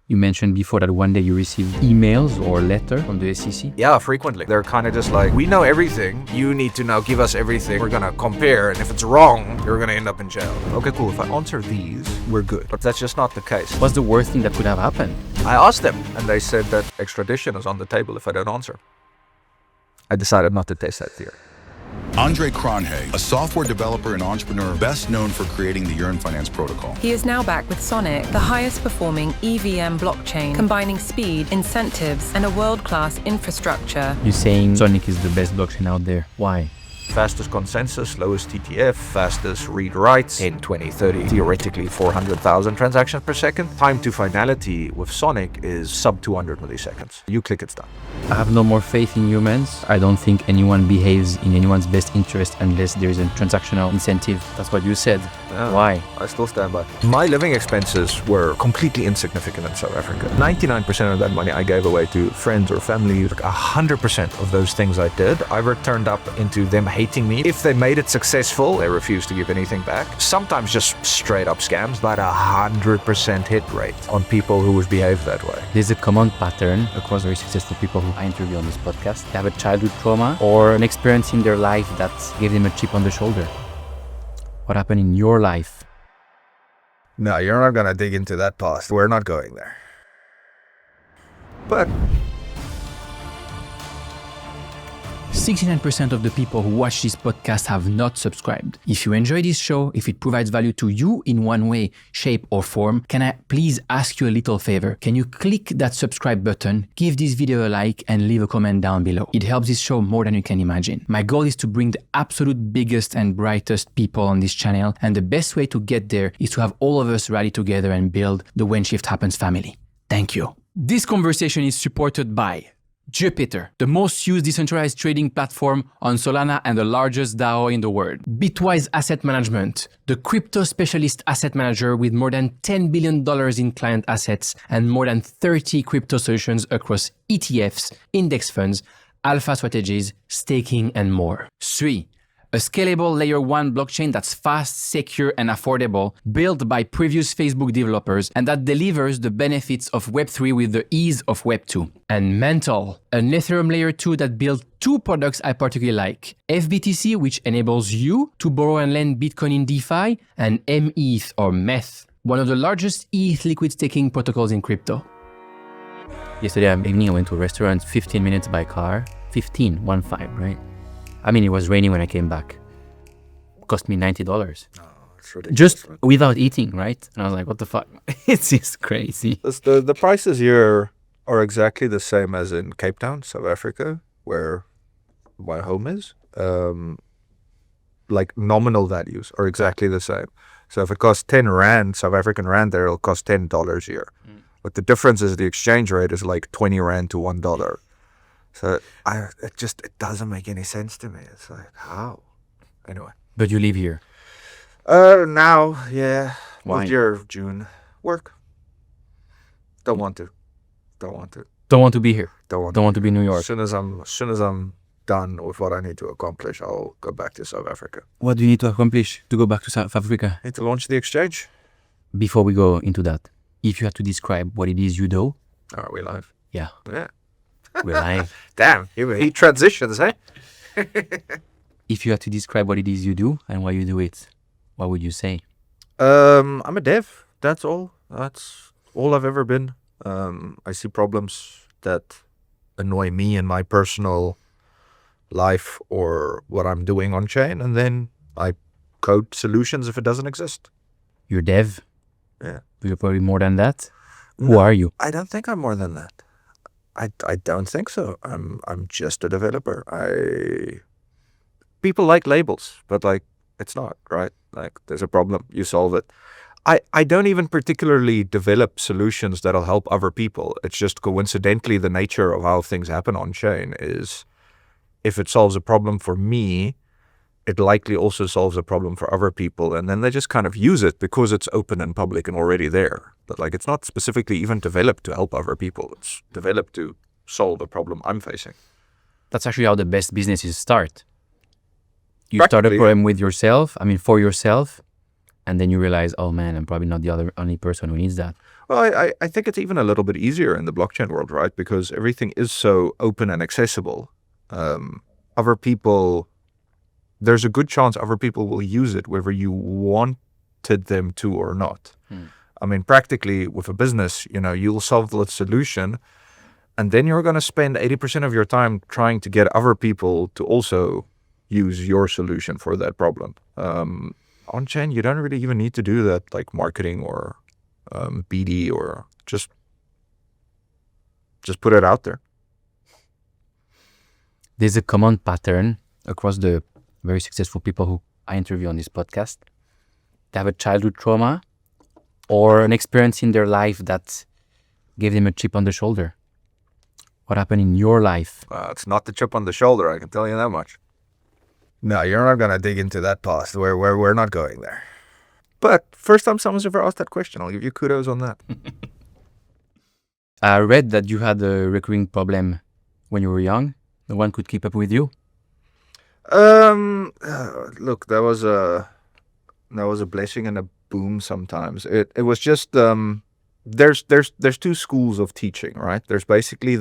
You mentioned before that one day you received emails or letter from the SEC. Yeah, frequently. They're kind of just like, we know everything. You need to now give us everything. We're going to compare. And if it's wrong, you're going to end up in jail. Okay, cool. If I answer these, we're good. But that's just not the case. What's the worst thing that could have happened? I asked them and they said that extradition is on the table if I don't answer. I decided not to test that theory. Andre Cronje, a software developer and entrepreneur best known for creating the Yearn Finance protocol. He is now back with Sonic, the highest performing EVM blockchain, combining speed, incentives, and a world-class infrastructure. You're saying Sonic is the best blockchain out there. Why? Fastest consensus, lowest TTF, fastest read-writes, 10, 20, 30, theoretically 400,000 transactions per second. Time to finality with Sonic is sub 200 milliseconds. You click, it's done. I have no more faith in humans. I don't think anyone behaves in anyone's best interest unless there is a transactional incentive. That's what you said. Yeah, Why? I still stand by. My living expenses were completely insignificant in South Africa. 99% of that money I gave away to friends or family. 100% of those things I did, I returned up into them hating me. If they made it successful, they refused to give anything back. Sometimes just straight up scams, but 100% hit rate on people who would behave that way. There's a common pattern across very successful people who I interview on this podcast. They have a childhood trauma or an experience in their life that gave them a chip on the shoulder. What happened in your life? No, you're not gonna dig into that past. We're not going there. But 69% of the people who watch this podcast have not subscribed. If you enjoy this show, if it provides value to you in one way, shape, or form, can I please ask you a little favor? Can you click that subscribe button, give this video a like, and leave a comment down below? It helps this show more than you can imagine. My goal is to bring the absolute biggest and brightest people on this channel, and the best way to get there is to have all of us rally together and build the When Shift Happens family. Thank you. This conversation is supported by Jupiter, the most used decentralized trading platform on Solana and the largest DAO in the world. Bitwise Asset Management, the crypto specialist asset manager with more than $10 billion in client assets and more than 30 crypto solutions across ETFs, index funds, alpha strategies, staking, and more. 3. A scalable layer 1 blockchain that's fast, secure, and affordable, built by previous Facebook developers, and that delivers the benefits of Web3 with the ease of Web2. And Mental, an Ethereum layer 2 that built two products I particularly like. FBTC, which enables you to borrow and lend Bitcoin in DeFi, and METH or METH, one of the largest ETH liquid staking protocols in crypto. Yesterday evening I went to a restaurant, 15 minutes by car. 15, right? I mean, it was raining when I came back. It cost me $90. oh, it's ridiculous. Just without eating, right? And I was like, what the fuck? It's just crazy. The prices here are exactly the same as in Cape Town, South Africa, where my home is. Like nominal values are exactly the same. So if it costs 10 Rand, South African Rand there, it'll cost $10 here. But the difference is the exchange rate is like 20 Rand to $1. So it doesn't make any sense to me. It's like, how? Anyway. But you live here. Now, yeah. Why? Moved here June. Work. Don't want to. Don't want to be here. Don't want to be in New York. As soon as I'm done with what I need to accomplish, I'll go back to South Africa. What do you need to accomplish to go back to South Africa? I need to launch the exchange. Before we go into that, if you had to describe what it is you do. Are we live? Yeah. Yeah. We're live. Damn, he transitions, eh? If you had to describe what it is you do and why you do it, what would you say? I'm a dev. That's all. That's all I've ever been. I see problems that annoy me in my personal life or what I'm doing on chain, and then I code solutions if it doesn't exist. You're dev? Yeah. You're probably more than that? Who are you? I don't think I'm more than that. I don't think so. I'm just a developer. People like labels, but like it's not, right? Like there's a problem, you solve it. I don't even particularly develop solutions that'll help other people. It's just coincidentally the nature of how things happen on chain is if it solves a problem for me, it likely also solves a problem for other people. And then they just kind of use it because it's open and public and already there. But like, it's not specifically even developed to help other people. It's developed to solve a problem I'm facing. That's actually how the best businesses start. You start a problem with yourself, for yourself, and then you realize, oh man, I'm probably not the only person who needs that. Well, I think it's even a little bit easier in the blockchain world, right? Because everything is so open and accessible. Other people, there's a good chance other people will use it whether you wanted them to or not. I mean, practically with a business, you'll solve the solution, and then you're going to spend 80% of your time trying to get other people to also use your solution for that problem. On-chain, you don't really even need to do that, like marketing or BD, or just put it out there. There's a common pattern across the very successful people who I interview on this podcast. They have a childhood trauma or an experience in their life that gave them a chip on the shoulder. What happened in your life? It's not the chip on the shoulder, I can tell you that much. No, you're not going to dig into that past. We're not going there. But first time someone's ever asked that question, I'll give you kudos on that. I read that you had a recurring problem when you were young. No one could keep up with you. Look, that was a blessing and a boom sometimes. It was just there's two schools of teaching, right? There's basically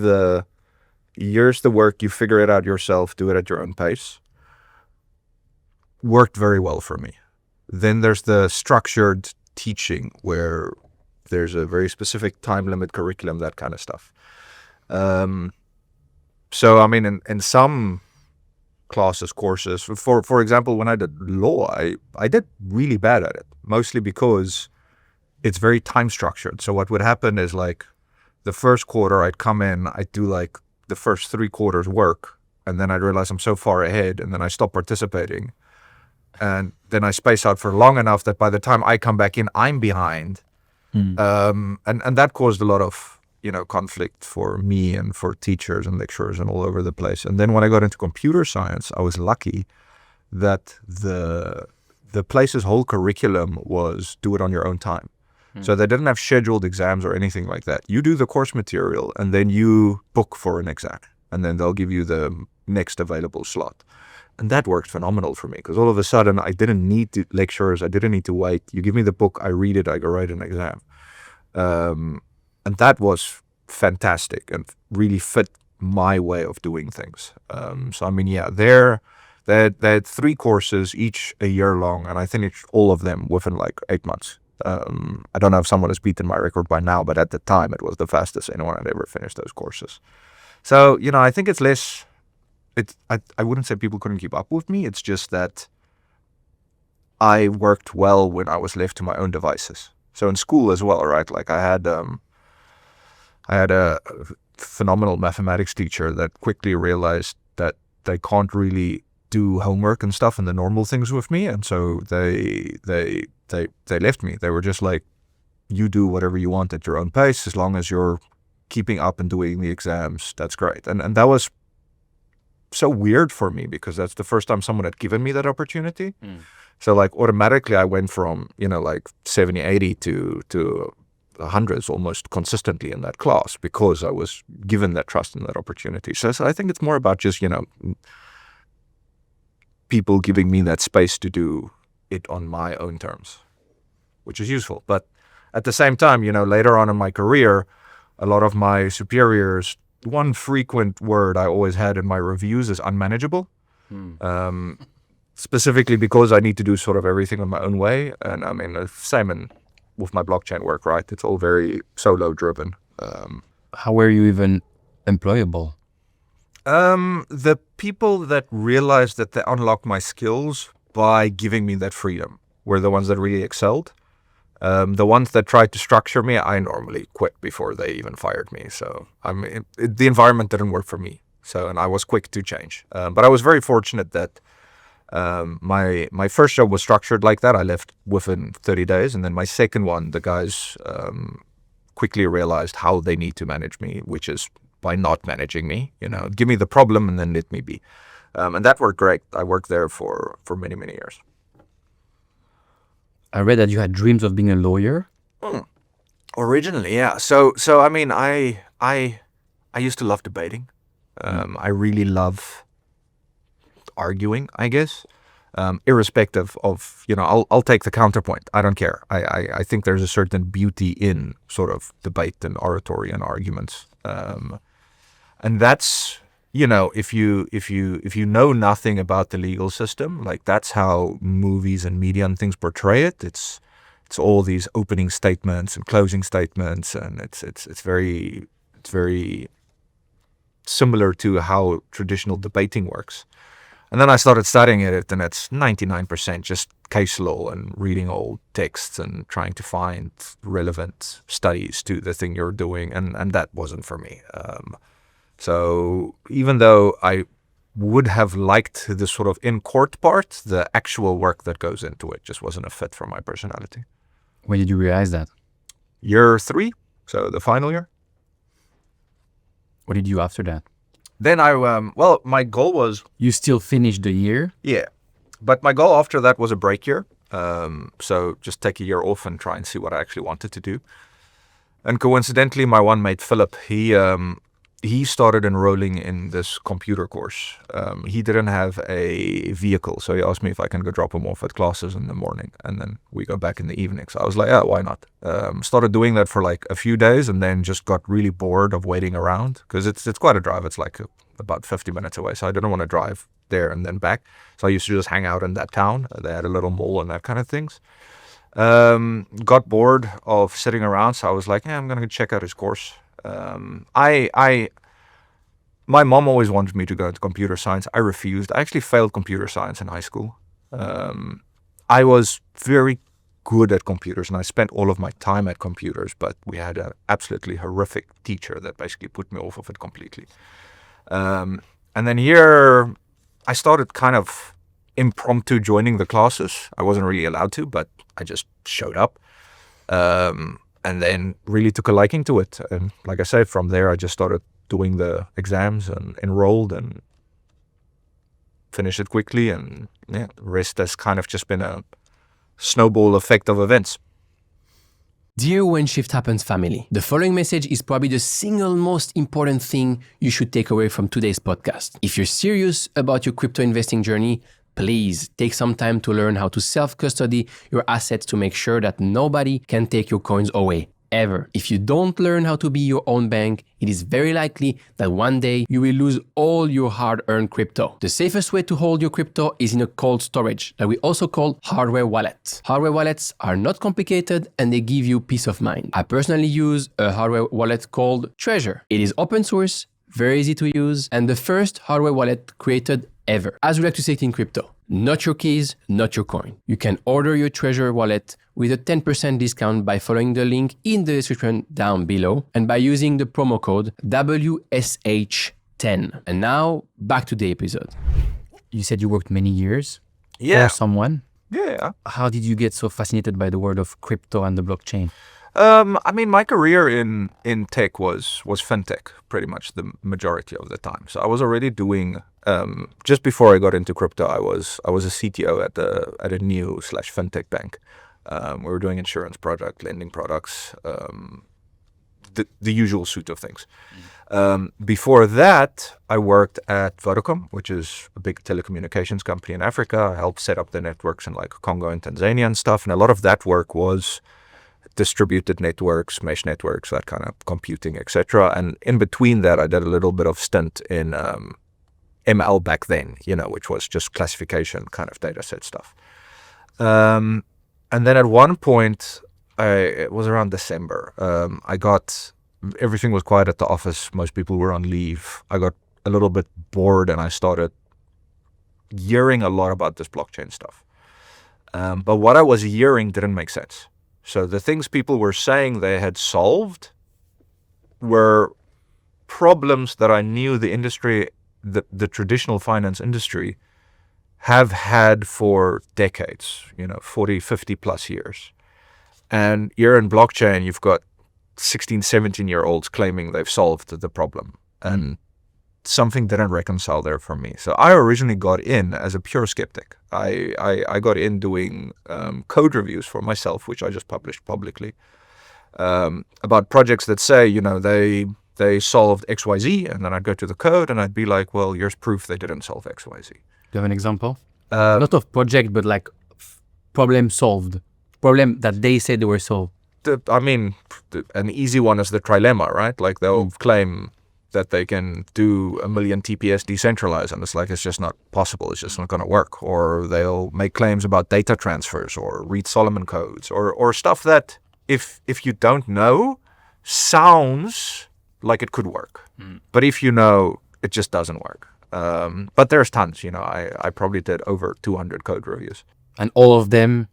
here's the work, you figure it out yourself, do it at your own pace. Worked very well for me. Then there's the structured teaching where there's a very specific time limit curriculum, that kind of stuff. So I mean, in some classes, courses, for example, when I did law, I did really bad at it, mostly because it's very time structured. So what would happen is, like, the first quarter I'd come in, I'd do like the first 3 quarters work, and then I'd realize I'm so far ahead, and then I stop participating. And then I space out for long enough that by the time I come back in, I'm behind. And that caused a lot of, conflict for me and for teachers and lecturers and all over the place. And then when I got into computer science, I was lucky that the place's whole curriculum was do it on your own time. So they didn't have scheduled exams or anything like that. You do the course material and then you book for an exam, and then they'll give you the next available slot. And that worked phenomenal for me, because all of a sudden I didn't need lecturers. I didn't need to wait. You give me the book, I read it, I go write an exam. And that was fantastic and really fit my way of doing things. So I mean, yeah, they had 3 courses, each a year long, and I finished all of them within like 8 months. I don't know if someone has beaten my record by now, but at the time it was the fastest anyone had ever finished those courses. So, I think it's less... I wouldn't say people couldn't keep up with me. It's just that I worked well when I was left to my own devices. So in school as well, right? Like I had a phenomenal mathematics teacher that quickly realized that they can't really do homework and stuff and the normal things with me, and so they left me. They were just like, you do whatever you want at your own pace, as long as you're keeping up and doing the exams, that's great. And that was so weird for me, because that's the first time someone had given me that opportunity. So like automatically I went from, like 70, 80 to the hundreds almost consistently in that class, because I was given that trust and that opportunity. So I think it's more about just, people giving me that space to do it on my own terms, which is useful. But at the same time, later on in my career, a lot of my superiors, one frequent word I always had in my reviews is unmanageable. Specifically because I need to do sort of everything on my own way. And I mean, same with my blockchain work, right? It's all very solo driven. How were you even employable? The people that realized that they unlocked my skills by giving me that freedom were the ones that really excelled. The ones that tried to structure me, I normally quit before they even fired me. So the environment didn't work for me. And I was quick to change. But I was very fortunate that my first job was structured like that. I left within 30 days. And then my second one, the guys quickly realized how they need to manage me, which is by not managing me. Give me the problem and then let me be. And that worked great. I worked there for many, many years. I read that you had dreams of being a lawyer. Originally, yeah. So I mean, I used to love debating. I really love arguing, I guess. irrespective of, I'll take the counterpoint. I don't care. I think there's a certain beauty in sort of debate and oratory and arguments. And that's, if you know nothing about the legal system, like that's how movies and media and things portray it. It's all these opening statements and closing statements, and it's very similar to how traditional debating works. And then I started studying it, and it's 99% just case law and reading old texts and trying to find relevant studies to the thing you're doing, and that wasn't for me. So even though I would have liked the sort of in-court part, the actual work that goes into it just wasn't a fit for my personality. When did you realize that? Year 3, so the final year. What did you do after that? Then my goal was... You still finished the year? Yeah, but my goal after that was a break year. So just take a year off and try and see what I actually wanted to do. And coincidentally, my one mate, Philip, he started enrolling in this computer course. He didn't have a vehicle, so he asked me if I can go drop him off at classes in the morning, and then we go back in the evening. So I was like, yeah, why not? Started doing that for like a few days, and then just got really bored of waiting around, because it's quite a drive. It's like about 50 minutes away, so I didn't want to drive there and then back. So I used to just hang out in that town. They had a little mall and that kind of things. Got bored of sitting around, so I was like, yeah, I'm going to check out his course. My mom always wanted me to go into computer science. I refused. I actually failed computer science in high school. I was very good at computers, and I spent all of my time at computers, but we had an absolutely horrific teacher that basically put me off of it completely. And then here, I started kind of impromptu joining the classes. I wasn't really allowed to, but I just showed up. And then really took a liking to it. And like I said, from there, I just started doing the exams and enrolled and finished it quickly. And yeah, the rest has kind of just been a snowball effect of events. Dear When Shift Happens family, the following message is probably the single most important thing you should take away from today's podcast. If you're serious about your crypto investing journey, please take some time to learn how to self-custody your assets to make sure that nobody can take your coins away, ever. If you don't learn how to be your own bank, it is very likely that one day you will lose all your hard-earned crypto. The safest way to hold your crypto is in a cold storage that we also call hardware wallets. Hardware wallets are not complicated and they give you peace of mind. I personally use a hardware wallet called Trezor. It is open source, very easy to use, and the first hardware wallet created ever. As we like to say it in crypto, not your keys, not your coin. You can order your Trezor wallet with a 10% discount by following the link in the description down below and by using the promo code WSH10. And now back to the episode. You said you worked many years for someone. Yeah. How did you get so fascinated by the world of crypto and the blockchain? I mean, my career in tech was fintech pretty much the majority of the time. So I was already doing, just before I got into crypto, I was a CTO at a new / fintech bank. We were doing insurance product, lending products, the usual suite of things. Before that, I worked at Vodacom, which is a big telecommunications company in Africa. I helped set up the networks in like Congo and Tanzania and stuff. And a lot of that work was distributed networks, mesh networks, that kind of computing, etc. And in between that, I did a little bit of stint in ML back then, which was just classification kind of data set stuff. And then at one point, it was around December, everything was quiet at the office. Most people were on leave. I got a little bit bored and I started hearing a lot about this blockchain stuff. But what I was hearing didn't make sense. So the things people were saying they had solved were problems that I knew the industry, the traditional finance industry, have had for decades, 40, 50 plus years. And here in blockchain, you've got 16, 17-year-olds claiming they've solved the problem. And something didn't reconcile there for me. So I originally got in as a pure skeptic. I got in doing code reviews for myself, which I just published publicly, about projects that say, they solved XYZ, and then I'd go to the code and I'd be like, well, here's proof they didn't solve XYZ. Do you have an example? Not of project, but like problem solved. Problem that they said they were solved. An easy one is the trilemma, right? Like they'll claim that they can do 1 million TPS decentralized, and it's just not possible. It's just not going to work. Or they'll make claims about data transfers or read Solomon codes or stuff that if you don't know, sounds like it could work. But if you know, it just doesn't work. But there's tons. I probably did over 200 code reviews. And all of them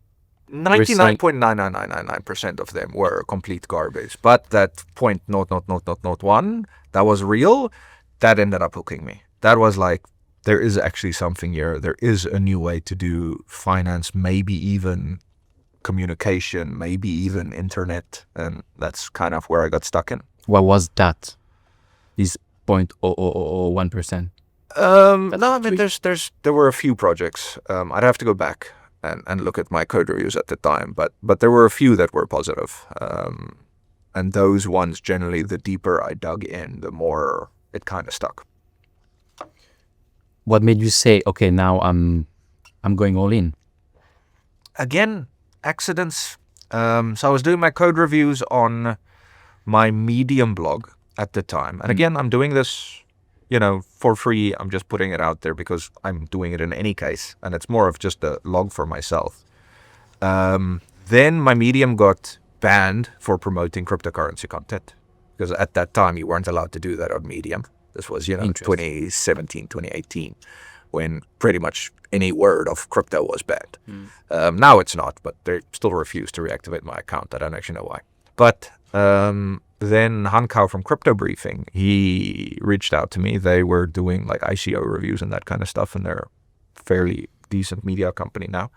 99.99999% of them were complete garbage. But that 0.00001 that was real, that ended up hooking me. That was like, there is actually something here. There is a new way to do finance, maybe even communication, maybe even internet. And that's kind of where I got stuck in. What was that? This 0.0001%. There were a few projects. I'd have to go back and look at my code reviews at the time, but there were a few that were positive. And those ones, generally, the deeper I dug in, the more it kind of stuck. What made you say, okay, now I'm going all in? Again, accidents. So I was doing my code reviews on my Medium blog at the time. And again, I'm doing this, for free. I'm just putting it out there because I'm doing it in any case. And it's more of just a log for myself. Then my Medium got banned for promoting cryptocurrency content. Because at that time, you weren't allowed to do that on Medium. This was, 2017, 2018, when pretty much any word of crypto was banned. Now it's not, but they still refuse to reactivate my account. I don't actually know why. But then Hankau from Crypto Briefing, he reached out to me. They were doing like ICO reviews and that kind of stuff, and they're a fairly decent media company now.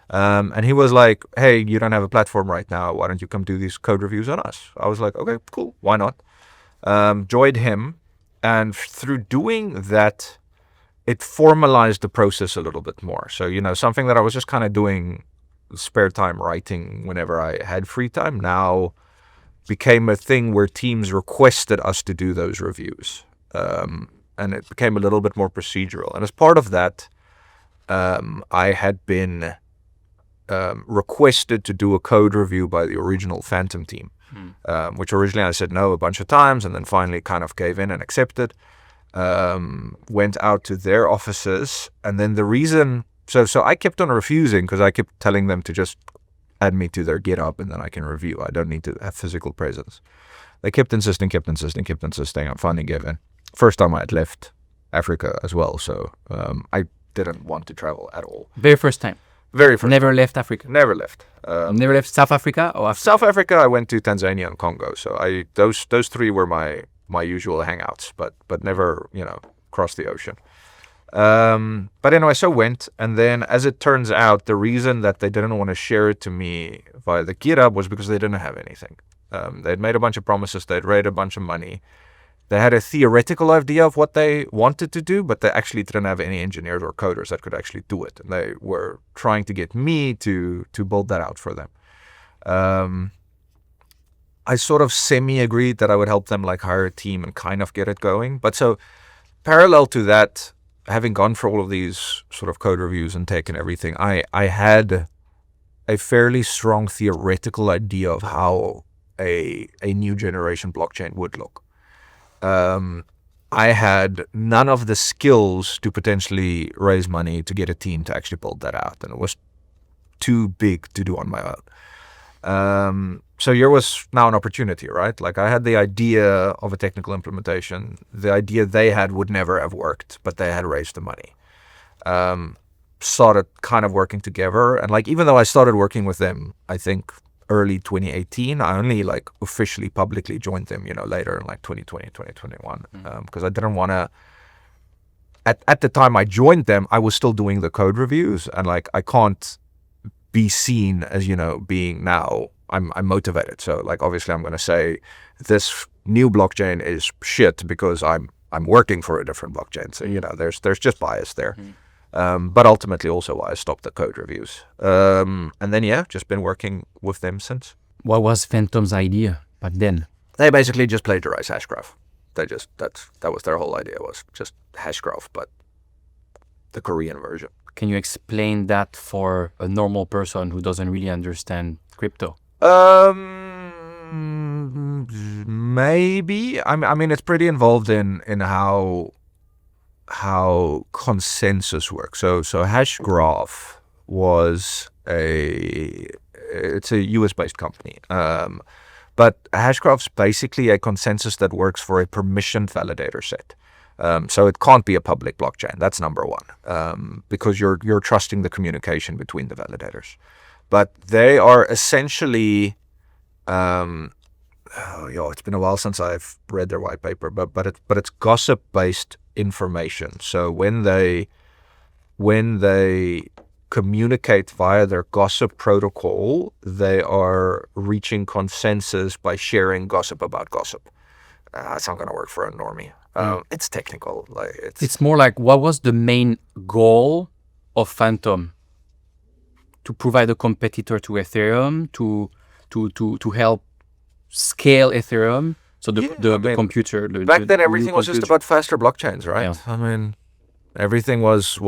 And he was like, hey, you don't have a platform right now. Why don't you come do these code reviews on us? I was like, okay, cool. Why not? Joined him. And through doing that, it formalized the process a little bit more. So, something that I was just kind of doing spare time writing whenever I had free time now became a thing where teams requested us to do those reviews. And it became a little bit more procedural. And as part of that, I had been requested to do a code review by the original Fantom team, which originally I said no a bunch of times and then finally kind of gave in and accepted. Went out to their offices, and then the reason... So I kept on refusing because I kept telling them to just add me to their GitHub and then I can review. I don't need to have physical presence. They kept insisting. I finally gave in. First time I had left Africa as well, so I didn't want to travel at all. Very first time? Very first. Never left Africa? Never left. Never left South Africa? Or Africa? South Africa, I went to Tanzania and Congo, so those three were my usual hangouts, but never, crossed the ocean. But anyway, so went, and then as it turns out, the reason that they didn't want to share it to me via the GitHub was because they didn't have anything. They'd made a bunch of promises, they'd raised a bunch of money. They had a theoretical idea of what they wanted to do, but they actually didn't have any engineers or coders that could actually do it. And they were trying to get me to build that out for them. I sort of semi-agreed that I would help them hire a team and kind of get it going. But so parallel to that, having gone for all of these sort of code reviews and tech and everything, I had a fairly strong theoretical idea of how a new generation blockchain would look. I had none of the skills to potentially raise money to get a team to actually build that out. And it was too big to do on my own. So here was now an opportunity, right? I had the idea of a technical implementation. The idea they had would never have worked, but they had raised the money. Started kind of working together. And even though I started working with them, I think early 2018, I only officially publicly joined them, later in 2020, 2021. Because I didn't want to, at the time I joined them, I was still doing the code reviews and I can't be seen as, being now, I'm motivated. So obviously I'm going to say this new blockchain is shit because I'm working for a different blockchain. So, there's just bias there. But ultimately also why I stopped the code reviews. And then, just been working with them since. What was Fantom's idea back then? They basically just plagiarized Hashgraph. That was their whole idea, was just Hashgraph, but the Korean version. Can you explain that for a normal person who doesn't really understand crypto? Maybe. I mean, it's pretty involved in how consensus works. So Hashgraph was it's a US based company. But Hashgraph's basically a consensus that works for a permissioned validator set. So it can't be a public blockchain. That's number one, because you're trusting the communication between the validators. But they are essentially, it's been a while since I've read their white paper, but it's gossip-based information. So when they communicate via their gossip protocol, they are reaching consensus by sharing gossip about gossip. It's not going to work for a normie. It's technical. It's more like, what was the main goal of Fantom? To provide a competitor to Ethereum, to help scale Ethereum. So the computer. Back then, everything was just about faster blockchains, right? Yeah. I mean, everything was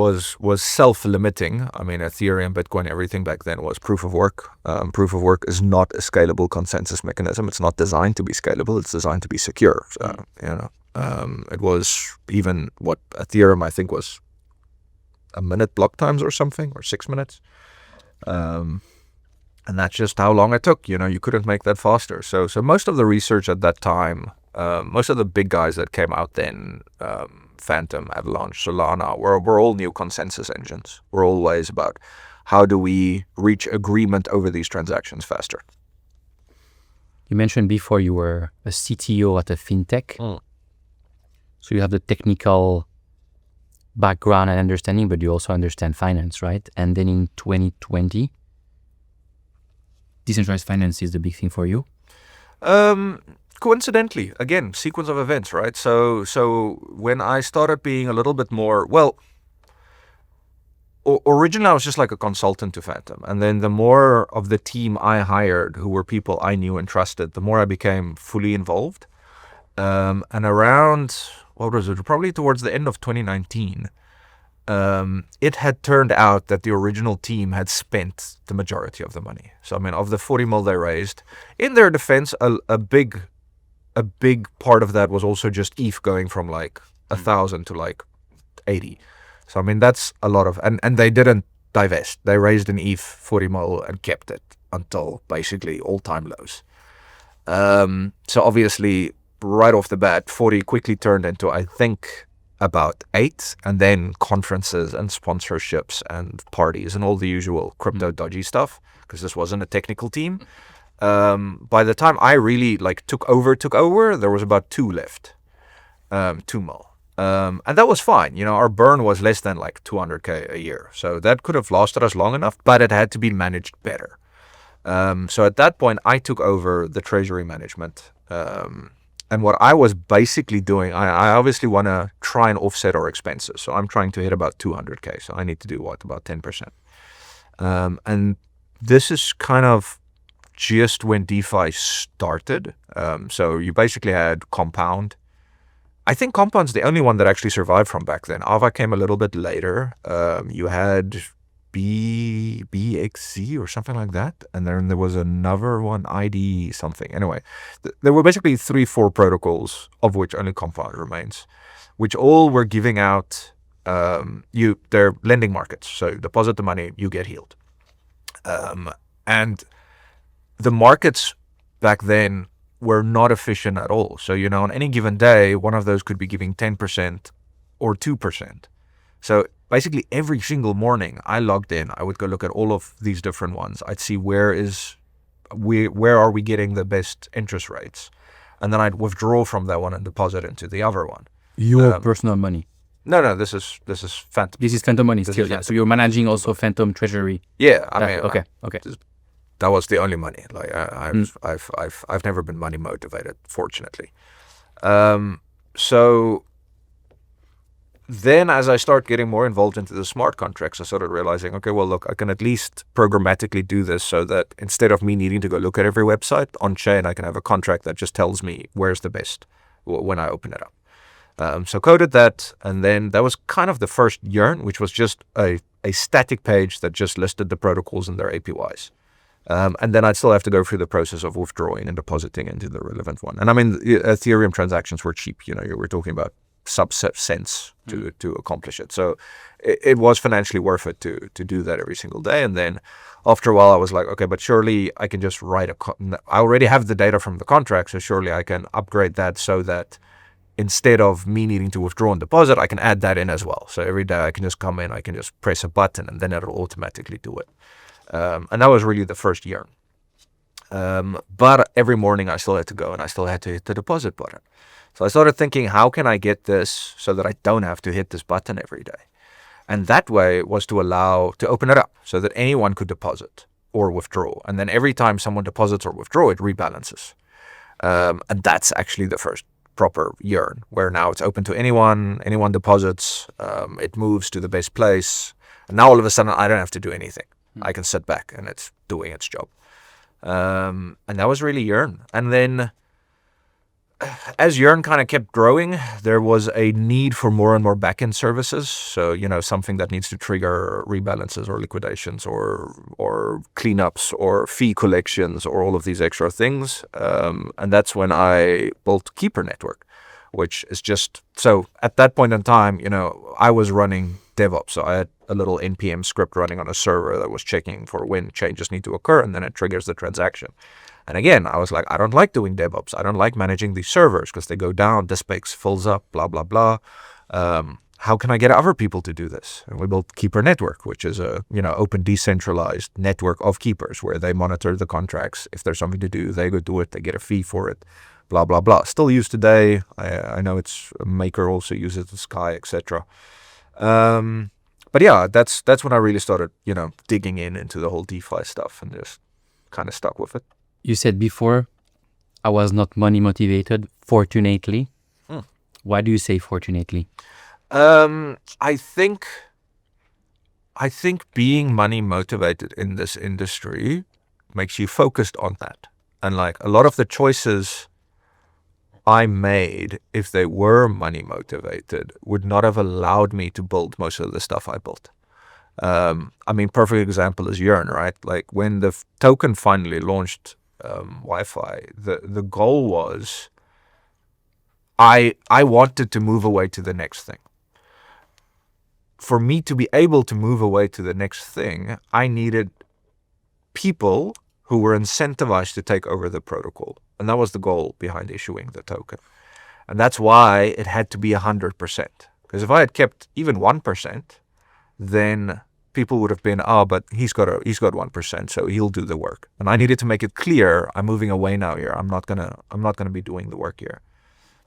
self-limiting. I mean, Ethereum, Bitcoin, everything back then was proof of work. Proof of work is not a scalable consensus mechanism. It's not designed to be scalable. It's designed to be secure. So, it was even what Ethereum, I think, was a minute block times or something, or 6 minutes. And that's just how long it took. You couldn't make that faster. So most of the research at that time, most of the big guys that came out then, Fantom, Avalanche, Solana, were all new consensus engines. We're always about how do we reach agreement over these transactions faster. You mentioned before you were a CTO at a fintech. So you have the technical background and understanding, but you also understand finance, right? And then in 2020, decentralized finance is the big thing for you? Coincidentally, again, sequence of events, right? So when I started being a little bit more, originally I was just like a consultant to Fantom. And then the more of the team I hired, who were people I knew and trusted, the more I became fully involved. And around, what was it? Probably towards the end of 2019, it had turned out that the original team had spent the majority of the money. So, I mean, of the 40 mil they raised, in their defense, a big part of that was also just ETH going from like 1,000 to like 80. So, I mean, that's a lot of, and they didn't divest. They raised an ETH 40 mil and kept it until basically all-time lows. So obviously, right off the bat, 40 quickly turned into, I think, about 8, and then conferences and sponsorships and parties and all the usual crypto dodgy stuff, because this wasn't a technical team. By the time I really took over, there was about 2 left, 2 mil. And that was fine. Our burn was less than like 200K a year. So that could have lasted us long enough, but it had to be managed better. So at that point, I took over the treasury management. And what I was basically doing, I obviously want to try and offset our expenses. So I'm trying to hit about 200K. So I need to do about 10%. And this is kind of just when DeFi started. So you basically had Compound. I think Compound's the only one that actually survived from back then. Ava came a little bit later. You had BXC or something like that. And then there was another one, ID something. Anyway, there were basically 3-4 protocols, of which only Compound remains, which all were giving out, they're lending markets. So deposit the money, you get healed. And the markets back then were not efficient at all. So, on any given day, one of those could be giving 10% or 2%. So basically every single morning I logged in, I would go look at all of these different ones. I'd see where are we getting the best interest rates? And then I'd withdraw from that one and deposit into the other one. Your personal money? No, this is Fantom. This is Fantom money still, yeah. So you're managing also Fantom treasury? Yeah, I mean, okay. That was the only money. Like I've never been money motivated, fortunately. So then as I start getting more involved into the smart contracts, I started realizing, okay, well, look, I can at least programmatically do this so that instead of me needing to go look at every website on chain, I can have a contract that just tells me where's the best when I open it up. So coded that, and then that was kind of the first Yearn, which was just a a static page that just listed the protocols and their APYs. And then I'd still have to go through the process of withdrawing and depositing into the relevant one. And I mean, Ethereum transactions were cheap. You know, you were talking about sub-cents to accomplish it. So it was financially worth it to do that every single day. And then after a while, I was like, okay, but surely I can just write I already have the data from the contract, so surely I can upgrade that so that instead of me needing to withdraw and deposit, I can add that in as well. So every day I can just come in, I can just press a button, and then it'll automatically do it. And that was really the first year. But every morning I still had to go and I still had to hit the deposit button. So I started thinking, how can I get this so that I don't have to hit this button every day? And that way was to open it up so that anyone could deposit or withdraw. And then every time someone deposits or withdraw, it rebalances. And that's actually the first proper Yearn, where now it's open to anyone deposits, it moves to the best place. And now all of a sudden I don't have to do anything. I can sit back and it's doing its job. And that was really Yearn. And then as Yearn kind of kept growing, there was a need for more and more backend services. So, you know, something that needs to trigger rebalances or liquidations or cleanups or fee collections or all of these extra things. And that's when I built Keeper Network, which is just, so at that point in time, you know, I was running DevOps. So I had a little NPM script running on a server that was checking for when changes need to occur, and then it triggers the transaction. And again, I was like, I don't like doing DevOps. I don't like managing these servers because they go down, disk space fills up, blah, blah, blah. How can I get other people to do this? And we built Keeper Network, which is a, you know, open decentralized network of keepers where they monitor the contracts. If there's something to do, they go do it. They get a fee for it, blah, blah, blah. Still used today. I know it's Maker also uses the Sky, etc. But yeah, that's when I really started, you know, digging into the whole DeFi stuff and just kind of stuck with it. You said before, I was not money motivated, fortunately. Why do you say fortunately? I think being money motivated in this industry makes you focused on that. And like a lot of the choices I made, if they were money motivated, would not have allowed me to build most of the stuff I built. I mean, perfect example is Yearn, right? Like when the token finally launched Wi-Fi, the goal was I wanted to move away to the next thing. For me to be able to move away to the next thing, I needed people who were incentivized to take over the protocol. And that was the goal behind issuing the token. And that's why it had to be 100%. Because if I had kept even 1%, then people would have been, but he's got 1%, so he'll do the work. And I needed to make it clear, I'm moving away now here. I'm not gonna be doing the work here.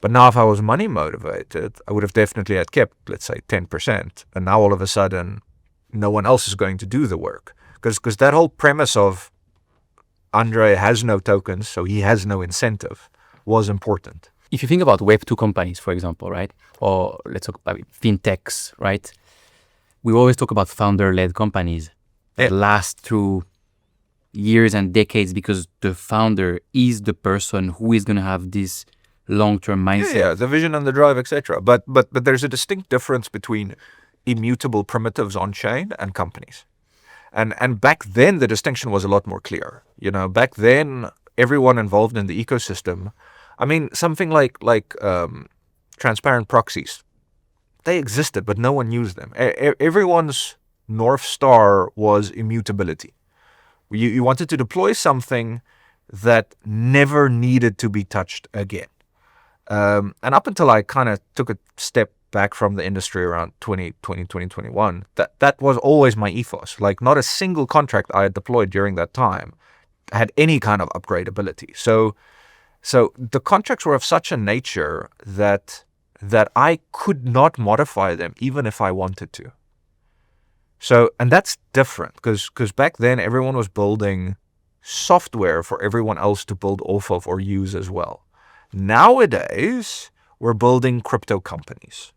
But now if I was money motivated, I would have definitely had kept, let's say, 10%. And now all of a sudden, no one else is going to do the work. Because that whole premise of Andre has no tokens, so he has no incentive, was important. If you think about Web2 companies, for example, right? Or let's talk about fintechs, right? We always talk about founder-led companies that last through years and decades because the founder is the person who is going to have this long-term mindset. Yeah, the vision and the drive, etc. But there's a distinct difference between immutable primitives on chain and companies. And back then the distinction was a lot more clear. You know, back then everyone involved in the ecosystem, I mean, something like transparent proxies, they existed, but no one used them. Everyone's North Star was immutability. You wanted to deploy something that never needed to be touched again. And up until I kind of took a step back from the industry around 2021, that was always my ethos. Like not a single contract I had deployed during that time had any kind of upgradability. So the contracts were of such a nature that I could not modify them even if I wanted to. So, and that's different because back then everyone was building software for everyone else to build off of or use as well. Nowadays, we're building crypto companies.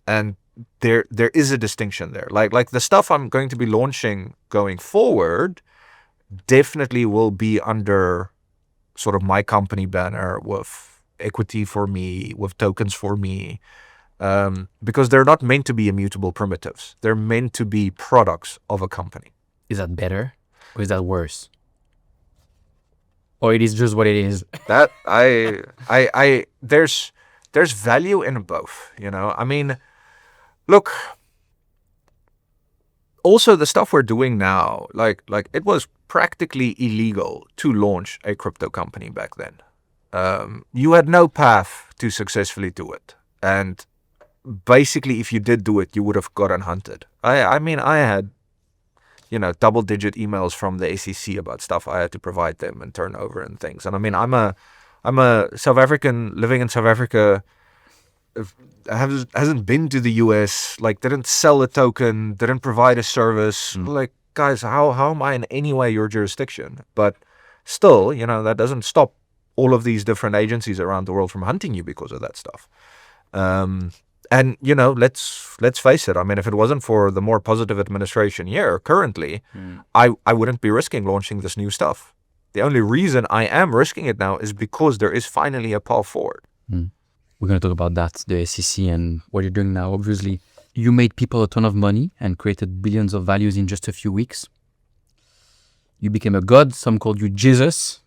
And there is a distinction there. Like the stuff I'm going to be launching going forward definitely will be under sort of my company banner with equity for me, with tokens for me. because they're not meant to be immutable primitives. They're meant to be products of a company. Is that better or is that worse? Or it is just what it is? That there's value in both, you know. I mean, look, also the stuff we're doing now, like it was practically illegal to launch a crypto company back then. You had no path to successfully do it. And basically, if you did do it, you would have gotten hunted. I mean, I had, you know, double-digit emails from the SEC about stuff I had to provide them and turn over and things. And I mean, I'm a South African living in South Africa, hasn't been to the US, like didn't sell a token, didn't provide a service. Like, guys, how am I in any way your jurisdiction? But still, you know, that doesn't stop all of these different agencies around the world from hunting you because of that stuff. And, you know, let's face it. I mean, if it wasn't for the more positive administration here currently, I wouldn't be risking launching this new stuff. The only reason I am risking it now is because there is finally a path forward. We're going to talk about that, the SEC and what you're doing now. Obviously, you made people a ton of money and created billions of values in just a few weeks. You became a god. Some called you Jesus.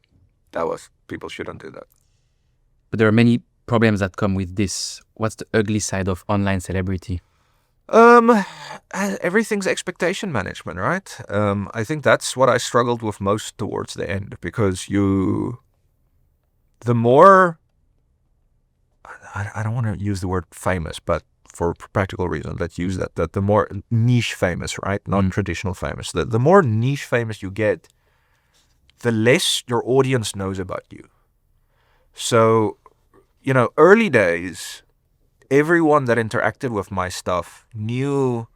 People shouldn't do that. But there are many problems that come with this. What's the ugly side of online celebrity? Everything's expectation management, right? I think that's what I struggled with most towards the end, because the more, I don't want to use the word famous, but for practical reasons, let's use that the more niche famous, right? Non-traditional famous. The more niche famous you get, the less your audience knows about you. So, you know, early days, everyone that interacted with my stuff knew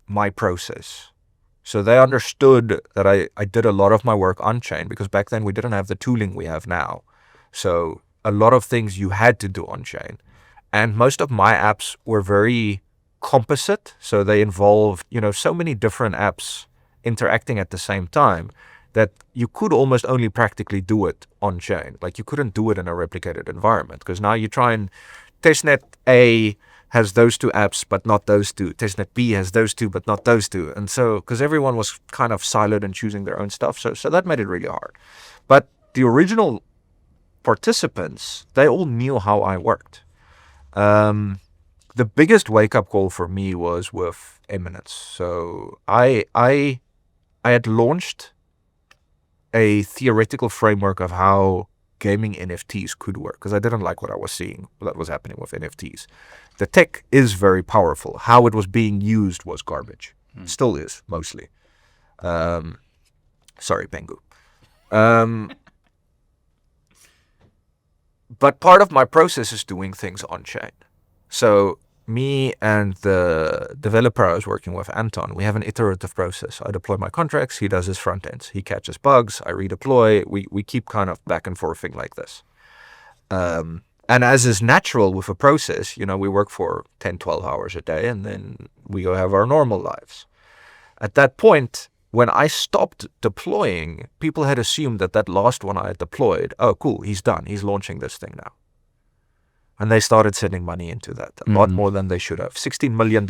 my process. So they understood that I did a lot of my work on-chain, because back then we didn't have the tooling we have now. So a lot of things you had to do on-chain. And most of my apps were very composite. So they involved, you know, so many different apps interacting at the same time that you could almost only practically do it on-chain. Like, you couldn't do it in a replicated environment, because now you try and testnet A has those two apps, but not those two. Testnet B has those two, but not those two. And so, because everyone was kind of siloed and choosing their own stuff, so that made it really hard. But the original participants, they all knew how I worked. The biggest wake-up call for me was with Eminence. So I had launched a theoretical framework of how gaming NFTs could work, because I didn't like what I was seeing that was happening with NFTs. The tech is very powerful. How it was being used was garbage. Still is, mostly. Sorry, Pengu. But part of my process is doing things on-chain. So me and the developer I was working with, Anton, we have an iterative process. I deploy my contracts, he does his front ends. He catches bugs, I redeploy. We keep kind of back and forthing like this. And as is natural with a process, you know, we work for 10, 12 hours a day, and then we go have our normal lives. At that point, when I stopped deploying, people had assumed that last one I had deployed, oh, cool, he's done. He's launching this thing now. And they started sending money into that, a lot more than they should have. $16 million.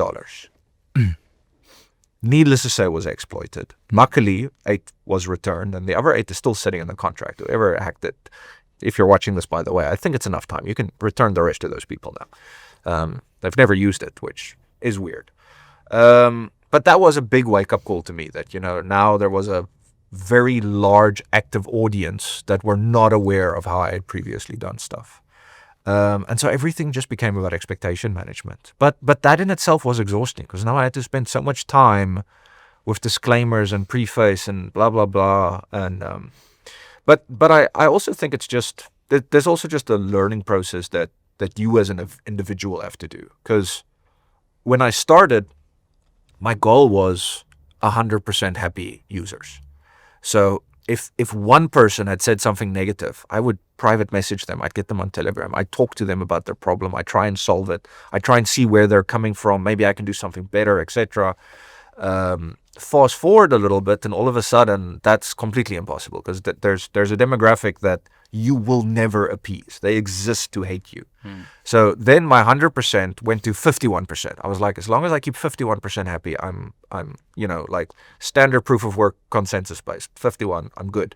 Needless to say, was exploited. Luckily, 8 was returned, and the other 8 is still sitting in the contract. Whoever hacked it, if you're watching this, by the way, I think it's enough time. You can return the rest of those people now. They've never used it, which is weird. But that was a big wake-up call to me, that, you know, now there was a very large active audience that were not aware of how I had previously done stuff. And so everything just became about expectation management. But that in itself was exhausting, because now I had to spend so much time with disclaimers and preface and blah, blah, blah. And but I also think it's just, there's also just a learning process that you as an individual have to do. Because when I started, my goal was 100% happy users. So if one person had said something negative, I would private message them. I'd get them on Telegram. I'd talk to them about their problem. I try and solve it. I try and see where they're coming from. Maybe I can do something better, etc. fast forward a little bit, and all of a sudden that's completely impossible because there's a demographic that you will never appease. They exist to hate you. So then my 100% went to 51%. I was like, as long as I keep 51% happy, I'm like standard proof of work consensus based 51, I'm good.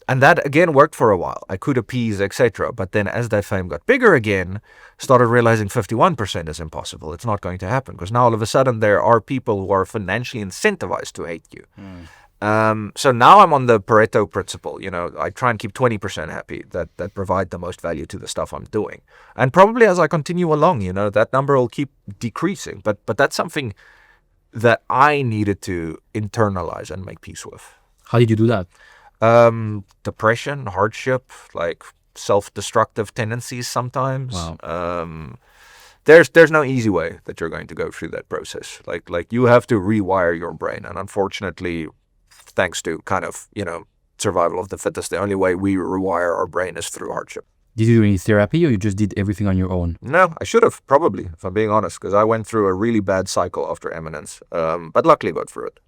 And that again worked for a while. I could appease, etc. But then as that fame got bigger again, started realizing 51% is impossible. It's not going to happen because now all of a sudden there are people who are financially incentivized to hate you. So now I'm on the Pareto principle. I try and keep 20% happy that provide the most value to the stuff I'm doing. And probably as I continue along, that number will keep decreasing. But that's something that I needed to internalize and make peace with. How did you do that? Depression, hardship, like self-destructive tendencies sometimes. Wow. There's no easy way that you're going to go through that process. Like you have to rewire your brain. And unfortunately, thanks to kind of, survival of the fittest, the only way we rewire our brain is through hardship. Did you do any therapy or you just did everything on your own? No, I should have, probably, if I'm being honest, because I went through a really bad cycle after Eminence, but luckily got through it.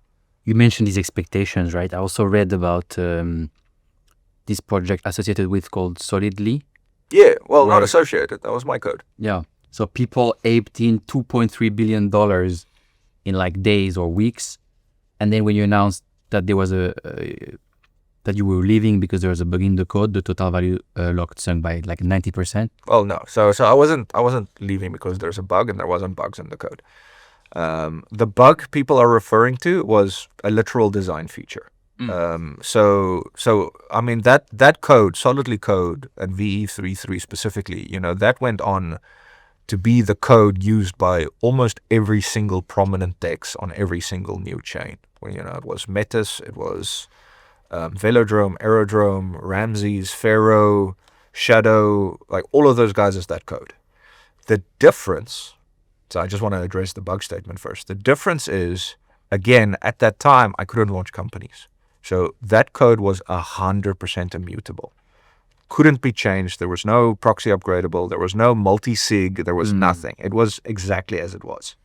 You mentioned these expectations, right? I also read about this project associated with called Solidly. Yeah, well, Right. not associated. That was my code. Yeah. So people aped in $2.3 billion in like days or weeks. And then when you announced that there was that you were leaving because there was a bug in the code, the total value sunk by like 90%. Well, no. So I wasn't leaving because there's a bug and there wasn't bugs in the code. The bug people are referring to was a literal design feature. So I mean that code, Solidly code and VE33 specifically, that went on to be the code used by almost every single prominent DEX on every single new chain. Well, it was Metis, it was Velodrome, Aerodrome, Ramses, Pharaoh, Shadow, like all of those guys is that code. The difference, so I just want to address the bug statement first. The difference is, again, at that time, I couldn't launch companies. So that code was 100% immutable. Couldn't be changed. There was no proxy upgradable. There was no multi-sig. There was nothing. It was exactly as it was.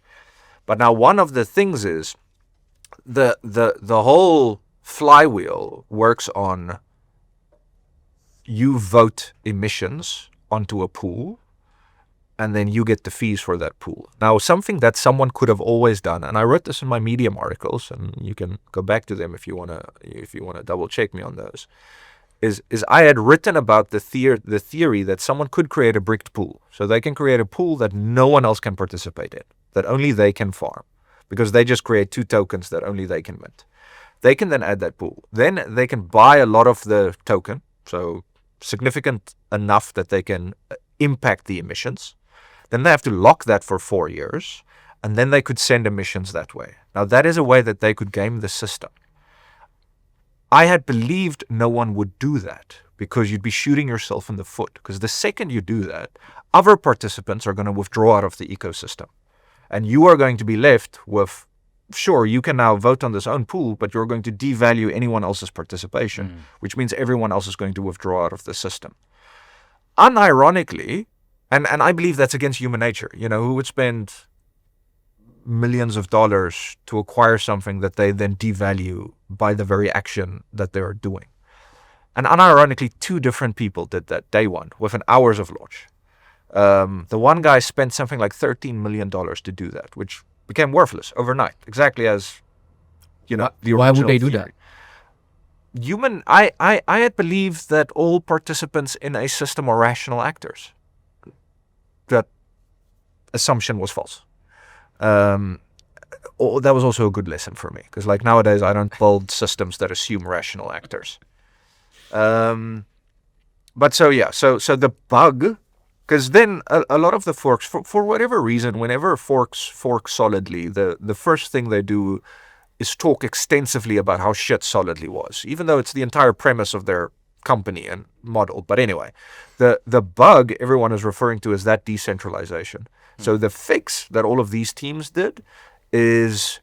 But now one of the things is the whole flywheel works on you vote emissions onto a pool and then you get the fees for that pool. Now, something that someone could have always done, and I wrote this in my Medium articles, and you can go back to them if you wanna double check me on those. Is I had written about the theory that someone could create a bricked pool. So they can create a pool that no one else can participate in, that only they can farm, because they just create 2 tokens that only they can mint. They can then add that pool. Then they can buy a lot of the token, so significant enough that they can impact the emissions. Then they have to lock that for 4 years, and then they could send emissions that way. Now that is a way that they could game the system. I had believed no one would do that because you'd be shooting yourself in the foot. Because the second you do that, other participants are going to withdraw out of the ecosystem. And you are going to be left with, sure, you can now vote on this own pool, but you're going to devalue anyone else's participation, which means everyone else is going to withdraw out of the system. Unironically, and I believe that's against human nature, who would spend millions of dollars to acquire something that they then devalue by the very action that they are doing. And unironically, 2 different people did that day one within hours of launch. The one guy spent something like $13 million to do that, which became worthless overnight, exactly as the original. Why would they do theory. that? I had believed that all participants in a system are rational actors. That assumption was false. That was also a good lesson for me, because like nowadays I don't build systems that assume rational actors. But so the bug, because then a lot of the forks, for whatever reason, whenever forks fork Solidly, the first thing they do is talk extensively about how shit Solidly was, even though it's the entire premise of their company and model. But anyway, the bug everyone is referring to is that decentralization. So the fix that all of these teams did is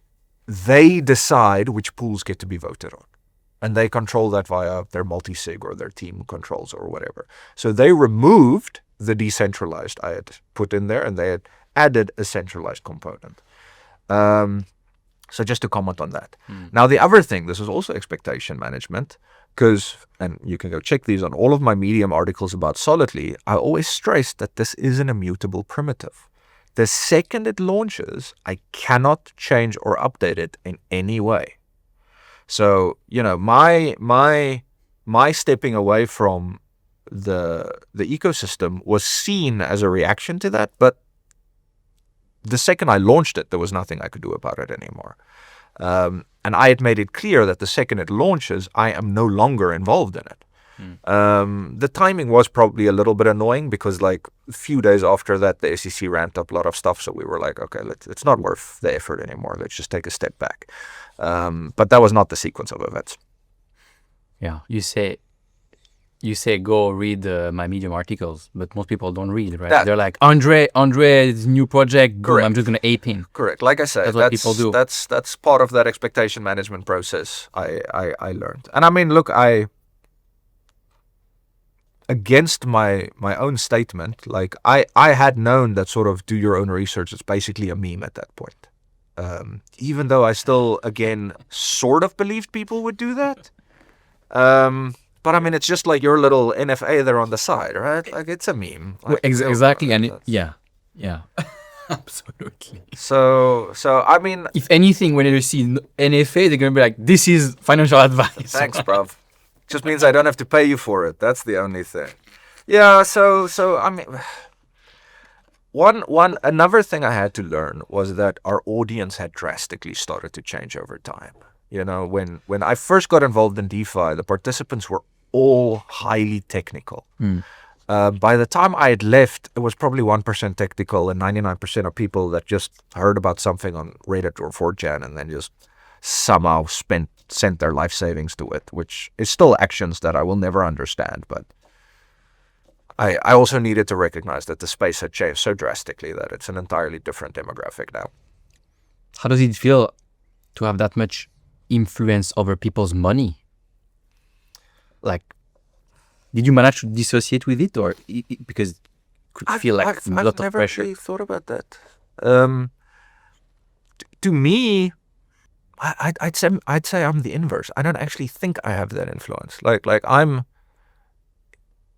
they decide which pools get to be voted on. And they control that via their multi-sig or their team controls or whatever. So they removed the decentralized I had put in there, and they had added a centralized component. So just to comment on that. Now, the other thing, this is also expectation management, because, and you can go check these on all of my Medium articles about Solidly, I always stress that this is an immutable primitive. The second it launches, I cannot change or update it in any way. So, you know, my stepping away from the ecosystem was seen as a reaction to that, but the second I launched it, there was nothing I could do about it anymore. And I had made it clear that the second it launches, I am no longer involved in it. The timing was probably a little bit annoying because like a few days after that, the SEC ramped up a lot of stuff. So we were like, okay, it's not worth the effort anymore. Let's just take a step back. But that was not the sequence of events. Yeah, you say go read my Medium articles, but most people don't read, right? They're like, Andre's new project, boom, I'm just going to ape him. Correct. Like I said, that's what people do. That's part of that expectation management process I learned. And I mean, look, against my own statement, like I had known that sort of do your own research, it's basically a meme at that point. Even though I still, again, sort of believed people would do that. But I mean, it's just like your little NFA there on the side, right? Like it's a meme. Like, exactly. And yeah. Absolutely. So I mean, if anything, when you see NFA, they're going to be like, this is financial advice. Thanks, bruv. Just means I don't have to pay you for it. That's the only thing. Yeah. So I mean, another thing I had to learn was that our audience had drastically started to change over time. You know, when I first got involved in DeFi, the participants were all highly technical. By the time I had left, it was probably 1% technical and 99% of people that just heard about something on Reddit or 4chan and then just somehow sent their life savings to it, which is still actions that I will never understand. But I also needed to recognize that the space had changed so drastically that it's an entirely different demographic now. How does it feel to have that much influence over people's money? Like, did you manage to dissociate with it, or because it could feel like a lot of pressure? I've never really thought about that. To me, I'd say I'm the inverse. I don't actually think I have that influence. Like I'm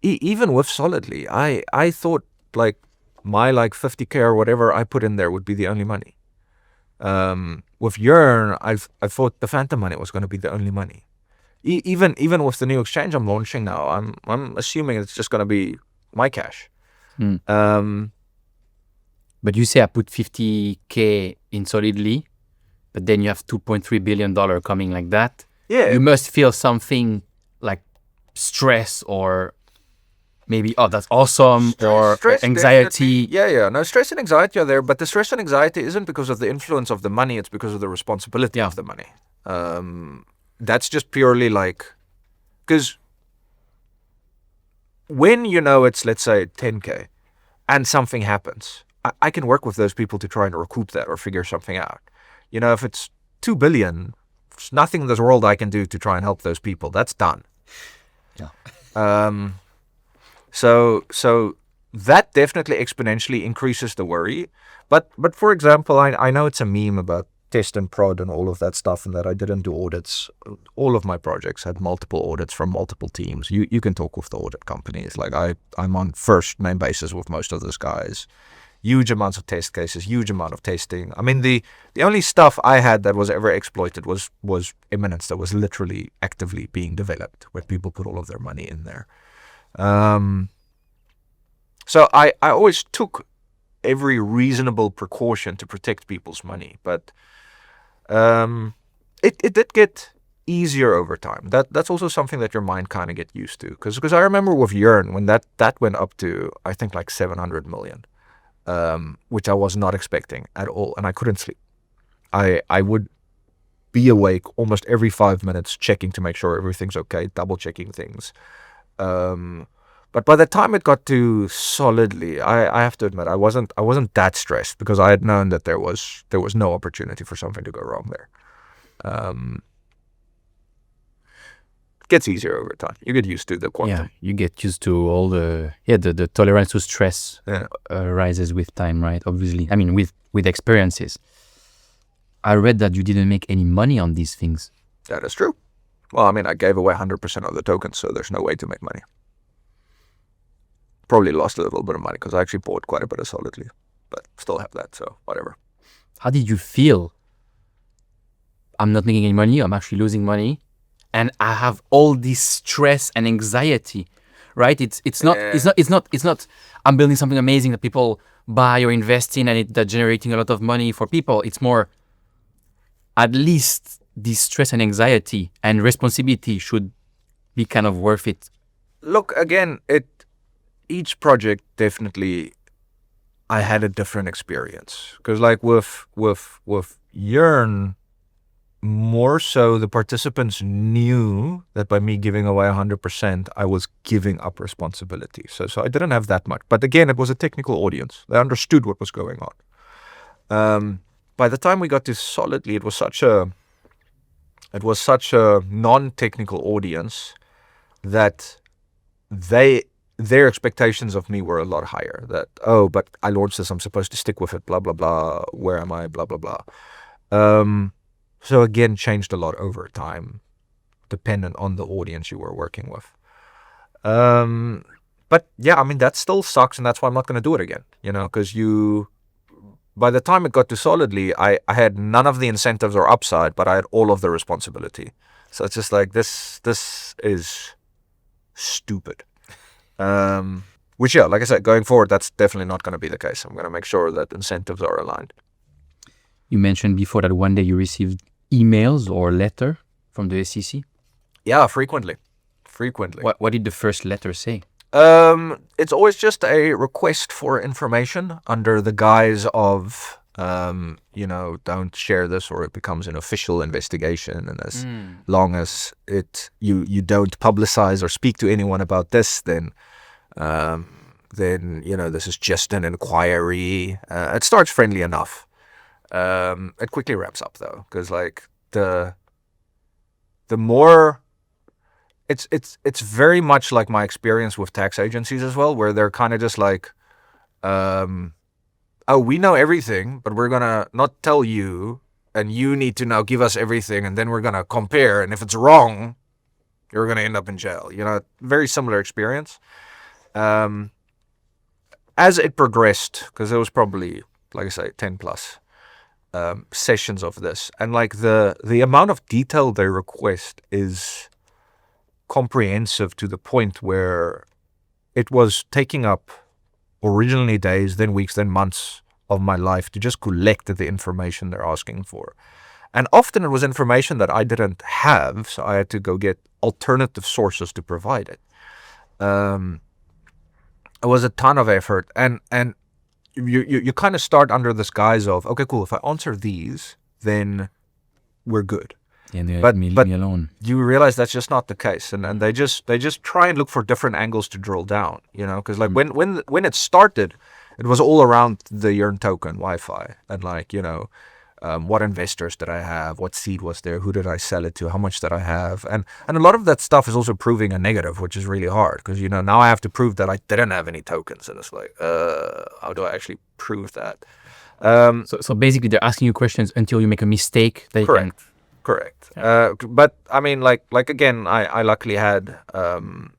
even with Solidly, I thought like my like 50K or whatever I put in there would be the only money. With Yearn, I thought the Fantom money was going to be the only money. Even with the new exchange I'm launching now, I'm assuming it's just going to be my cash. But you say I put 50K in Solidly, but then you have $2.3 billion coming like that. Yeah. You must feel something like stress or maybe, oh, that's awesome, or anxiety. Yeah. No, stress and anxiety are there, but the stress and anxiety isn't because of the influence of the money, it's because of the responsibility of the money. That's just purely like, because when you know it's, let's say, 10K and something happens, I can work with those people to try and recoup that or figure something out. You know, if it's 2 billion, there's nothing in this world I can do to try and help those people. That's done. Yeah. So that definitely exponentially increases the worry. But for example, I know it's a meme about test and prod and all of that stuff, and that I didn't do audits. All of my projects had multiple audits from multiple teams. You can talk with the audit companies. Like I'm on first name basis with most of those guys. Huge amounts of test cases, huge amount of testing. I mean, the only stuff I had that was ever exploited was Eminence that was literally actively being developed, where people put all of their money in there. So I always took every reasonable precaution to protect people's money, but it did get easier over time. That's also something that your mind kind of get used to, because I remember with Yearn when that went up to I think like 700 million, which I was not expecting at all, and I couldn't sleep. I would be awake almost every 5 minutes checking to make sure everything's okay, double checking things. But by the time it got to Solidly, I have to admit I wasn't that stressed, because I had known that there was no opportunity for something to go wrong there. It gets easier over time. You get used to the quantum. Yeah, you get used to all the tolerance to stress rises with time, right? Obviously, I mean with experiences. I read that you didn't make any money on these things. That is true. Well, I mean, I gave away 100% of the tokens, so there's no way to make money. Probably lost a little bit of money because I actually bought quite a bit of Solidly, but still have that, so whatever. How did you feel? I'm not making any money. I'm actually losing money, and I have all this stress and anxiety. Right? It's not. I'm building something amazing that people buy or invest in, and that's generating a lot of money for people. It's more, at least this stress and anxiety and responsibility should be kind of worth it. Look, again, each project definitely, I had a different experience because, like with Yearn, more so the participants knew that by me giving away 100%, I was giving up responsibility. So I didn't have that much. But again, it was a technical audience. They understood what was going on. By the time we got to Solidly, it was such a non-technical audience that their expectations of me were a lot higher. That, oh, but I launched this, I'm supposed to stick with it, blah, blah, blah. Where am I, blah, blah, blah. So again, changed a lot over time, dependent on the audience you were working with. But yeah, I mean, that still sucks, and that's why I'm not going to do it again, because by the time it got to Solidly, I had none of the incentives or upside, but I had all of the responsibility. So it's just like, this is stupid. Which, yeah, like I said, going forward, that's definitely not going to be the case. I'm going to make sure that incentives are aligned. You mentioned before that one day you received emails or letter from the SEC. Yeah, frequently. What did the first letter say? It's always just a request for information under the guise of, don't share this or it becomes an official investigation. And as long as you don't publicize or speak to anyone about this, then this is just an inquiry. It starts friendly enough. It quickly ramps up though, because like the more it's very much like my experience with tax agencies as well, where they're kind of just like, oh, we know everything, but we're gonna not tell you, and you need to now give us everything, and then we're gonna compare, and if it's wrong, you're gonna end up in jail. Very similar experience. As it progressed, because there was probably, like I say, 10 plus sessions of this, and like the amount of detail they request is comprehensive to the point where it was taking up originally days, then weeks, then months of my life to just collect the information they're asking for. And often it was information that I didn't have, so I had to go get alternative sources to provide it. It was a ton of effort, and you kind of start under this guise of, okay, cool, if I answer these, then we're good. Yeah, but me alone. You realize that's just not the case, and they just try and look for different angles to drill down, because like when it started, it was all around the Yearn token Wi-Fi, and like what investors did I have, what seed was there, who did I sell it to, how much did I have, and a lot of that stuff is also proving a negative, which is really hard because now I have to prove that I didn't have any tokens, and it's like, how do I actually prove that? So basically, they're asking you questions until you make a mistake. Correct. Yeah. But I mean, like again, I luckily had Brown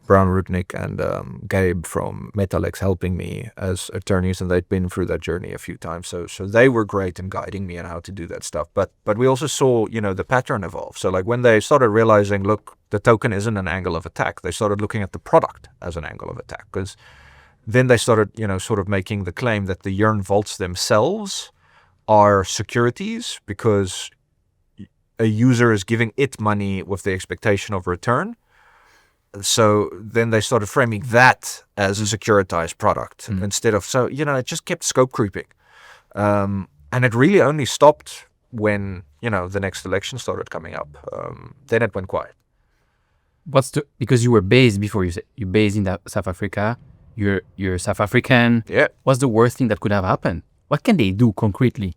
Rudnick and Gabe from Metalex helping me as attorneys, and they'd been through that journey a few times. So they were great in guiding me on how to do that stuff. But we also saw, the pattern evolve. So like when they started realizing, look, the token isn't an angle of attack, they started looking at the product as an angle of attack, because then they started, sort of making the claim that the Yearn vaults themselves are securities because a user is giving it money with the expectation of return. So then they started framing that as a securitized product instead of, it just kept scope creeping. And it really only stopped when, the next election started coming up. Then it went quiet. Because you were based before, you're based in South Africa, you're South African. Yeah. What's the worst thing that could have happened? What can they do concretely?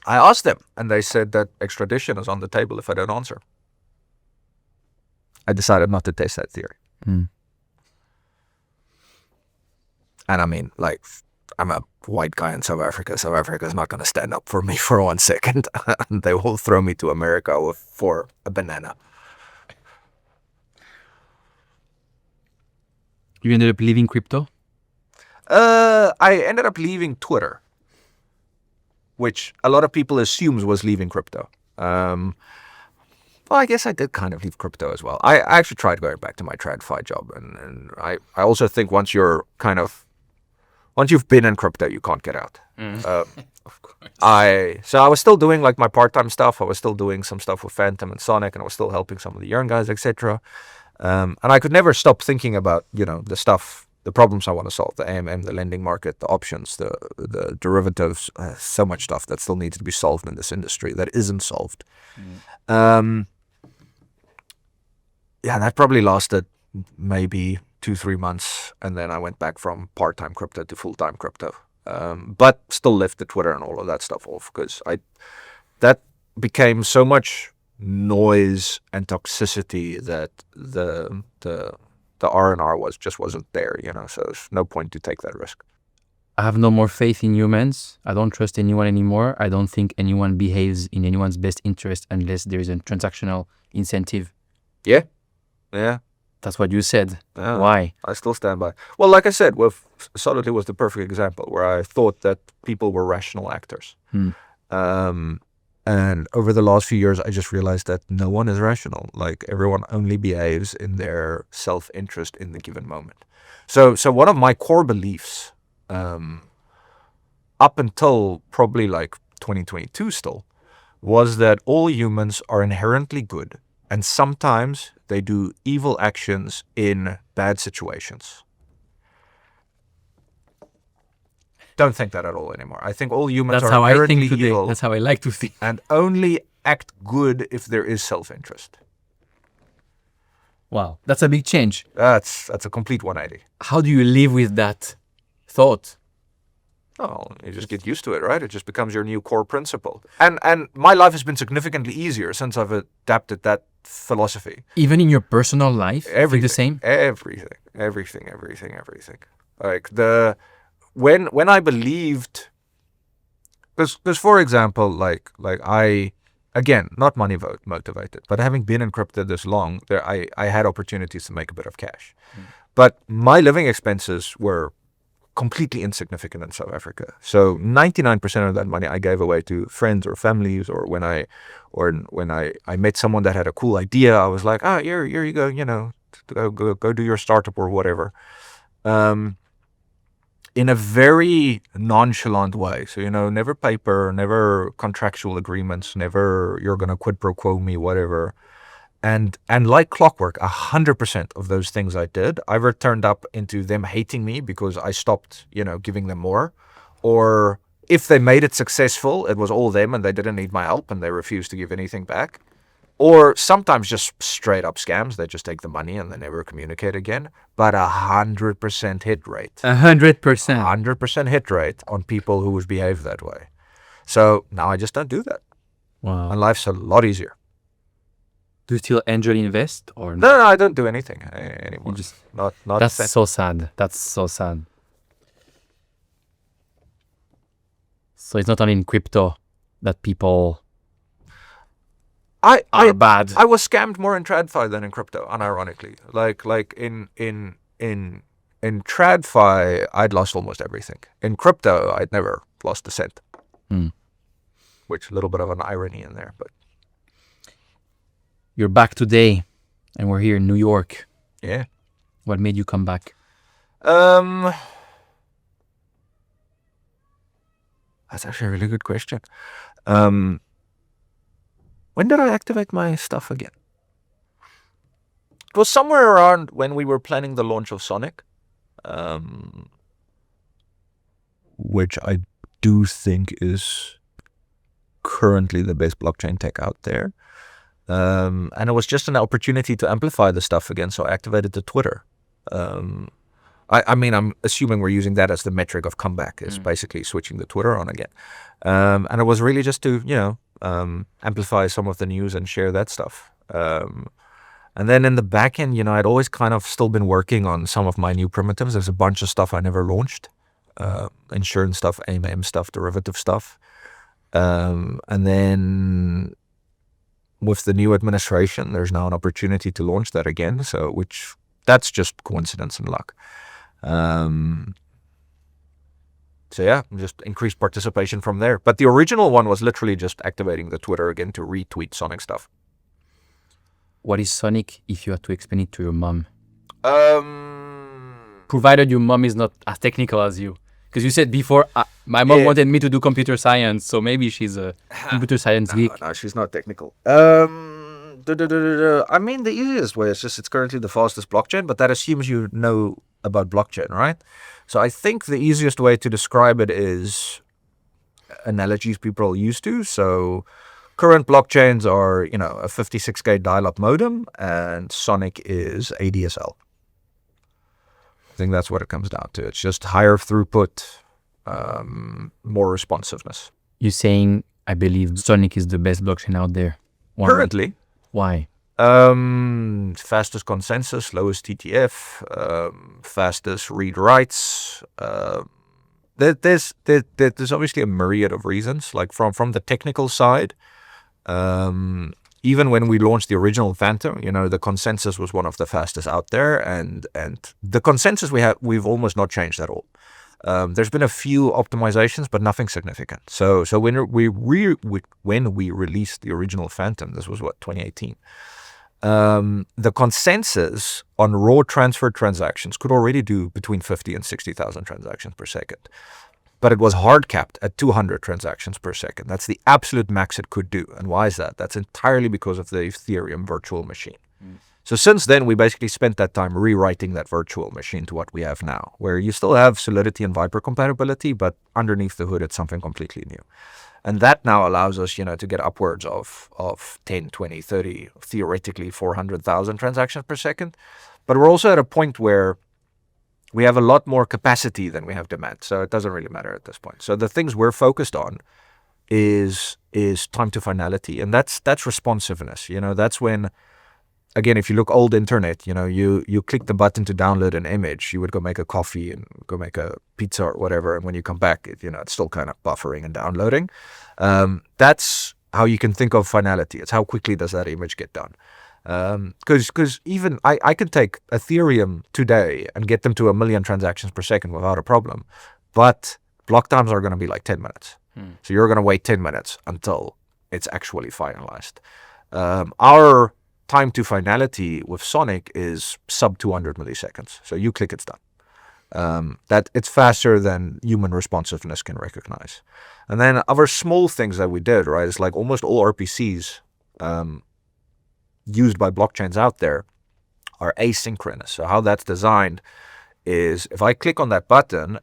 I asked them, and they said that extradition is on the table if I don't answer. I decided not to test that theory. And I mean, like, I'm a white guy in South Africa. South Africa is not going to stand up for me for 1 second. They will throw me to America for a banana. You ended up leaving crypto? I ended up leaving Twitter, which a lot of people assumes was leaving crypto. Well, I guess I did kind of leave crypto as well. I actually tried going back to my TradFi job, and I also think once you've been in crypto, you can't get out. Of course. So I was still doing like my part-time stuff. I was still doing some stuff with Fantom and Sonic, and I was still helping some of the Yearn guys, etc. And I could never stop thinking about, the problems I want to solve, the AMM, the lending market, the options, the derivatives, so much stuff that still needs to be solved in this industry that isn't solved. That probably lasted maybe 2-3 months, and then I went back from part-time crypto to full-time crypto. But still left the Twitter and all of that stuff off, because that became so much noise and toxicity that the R&R wasn't there, so there's no point to take that risk. I have no more faith in humans. I don't trust anyone anymore. I don't think anyone behaves in anyone's best interest unless there is a transactional incentive. Yeah. That's what you said. Yeah. Why? I still stand by. Well, like I said, Solidly was the perfect example where I thought that people were rational actors. And over the last few years, I just realized that no one is rational. Like, everyone only behaves in their self-interest in the given moment. So one of my core beliefs, up until probably like 2022 still, was that all humans are inherently good, and sometimes they do evil actions in bad situations. Don't think that at all anymore. I think all humans That's are how I inherently think today. evil. That's how I like to think. And only act good if there is self-interest. Wow, that's a big change. That's a complete 180. How do you live with that thought? Oh, you just get used to it, right? It just becomes your new core principle. And my life has been significantly easier since I've adapted that philosophy. Even in your personal life, Everything. the same? Everything. Like when I believed, because for example, like I, again, not money motivated, but having been in crypto this long, I had opportunities to make a bit of cash. But my living expenses were completely insignificant in South Africa. So 99% of that money I gave away to friends or families, or when I met someone that had a cool idea, I was like, here you go, go do your startup or whatever. In a very nonchalant way. So, never paper, never contractual agreements, never you're going to quid pro quo me, whatever. And like clockwork, 100% of those things I did either turned up into them hating me because I stopped, giving them more. Or if they made it successful, it was all them and they didn't need my help and they refused to give anything back. Or sometimes just straight up scams. They just take the money and they never communicate again. But 100% hit rate. 100%. 100% hit rate on people who behave that way. So now I just don't do that. Wow. And life's a lot easier. Do you still angel invest or No, I don't do anything anymore. Not That's so sad. That's so sad. So it's not only in crypto that people are bad. I was scammed more in TradFi than in crypto, unironically. Like in TradFi, I'd lost almost everything. In crypto, I'd never lost a cent. Which, a little bit of an irony in there, but You're back today, and we're here in New York. yeah. What made you come back? That's actually a really good question. When did I activate my stuff again? It was somewhere around when we were planning the launch of Sonic, which I do think is currently the best blockchain tech out there. And it was just an opportunity to amplify the stuff again, so I activated the Twitter. I mean, I'm assuming we're using that as the metric of comeback, is basically switching the Twitter on again. And it was really just to, amplify some of the news and share that stuff. And then in the back end, I'd always kind of still been working on some of my new primitives. There's a bunch of stuff I never launched. insurance stuff, AMM stuff, derivative stuff. And then with the new administration, there's now an opportunity to launch that again. So that's just coincidence and luck. So yeah, just increased participation from there. But the original one was literally just activating the Twitter again to retweet Sonic stuff. What is Sonic if you had to explain it to your mom? Provided your mom is not as technical as you. Because you said before, my mom wanted me to do computer science, so maybe she's a computer science geek. No, she's not technical. I mean, the easiest way is just it's currently the fastest blockchain, but that assumes you know about blockchain, right? So I think the easiest way to describe it is analogies people are used to. So current blockchains are, a 56K dial-up modem, and Sonic is ADSL. I think that's what it comes down to. It's just higher throughput, more responsiveness. You're saying, I believe Sonic is the best blockchain out there. Why? Currently. Why? Fastest consensus, lowest TTF, fastest read-writes. There's obviously a myriad of reasons. Like from the technical side, even when we launched the original Fantom, the consensus was one of the fastest out there, and the consensus we've almost not changed at all. There's been a few optimizations, but nothing significant. So when we released the original Fantom, this was 2018. The consensus on raw transfer transactions could already do between 50 and 60,000 transactions per second. But it was hard capped at 200 transactions per second. That's the absolute max it could do. And why is that? That's entirely because of the Ethereum virtual machine. So since then, we basically spent that time rewriting that virtual machine to what we have now, where you still have Solidity and Viper compatibility, but underneath the hood, it's something completely new. And that now allows us, to get upwards of 10, 20, 30, theoretically 400,000 transactions per second. But we're also at a point where we have a lot more capacity than we have demand. So it doesn't really matter at this point. So the things we're focused on is time to finality. And that's responsiveness. That's when, again, if you look old internet, you click the button to download an image, you would go make a coffee and go make a pizza or whatever. And when you come back, it's still kind of buffering and downloading. That's how you can think of finality. It's how quickly does that image get done. Because even I could take Ethereum today and get them to 1 million transactions per second without a problem. But block times are going to be like 10 minutes. So you're going to wait 10 minutes until it's actually finalized. Our time to finality with Sonic is sub 200 milliseconds. So you click, it's done. That it's faster than human responsiveness can recognize. And then other small things that we did, right? It's like almost all RPCs used by blockchains out there are asynchronous. So how that's designed is if I click on that button,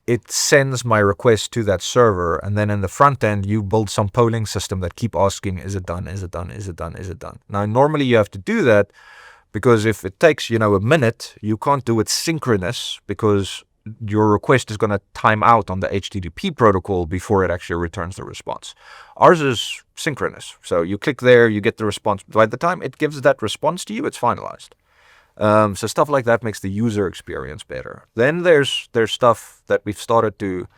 it sends my request to that server, and then in the front end, you build some polling system that keep asking, is it done, is it done, is it done, is it done? Now, normally you have to do that because if it takes, a minute, you can't do it synchronous because your request is going to time out on the HTTP protocol before it actually returns the response. Ours is synchronous. So you click there, you get the response. By the time it gives that response to you, it's finalized. So stuff like that makes the user experience better. Then there's stuff that we've started to,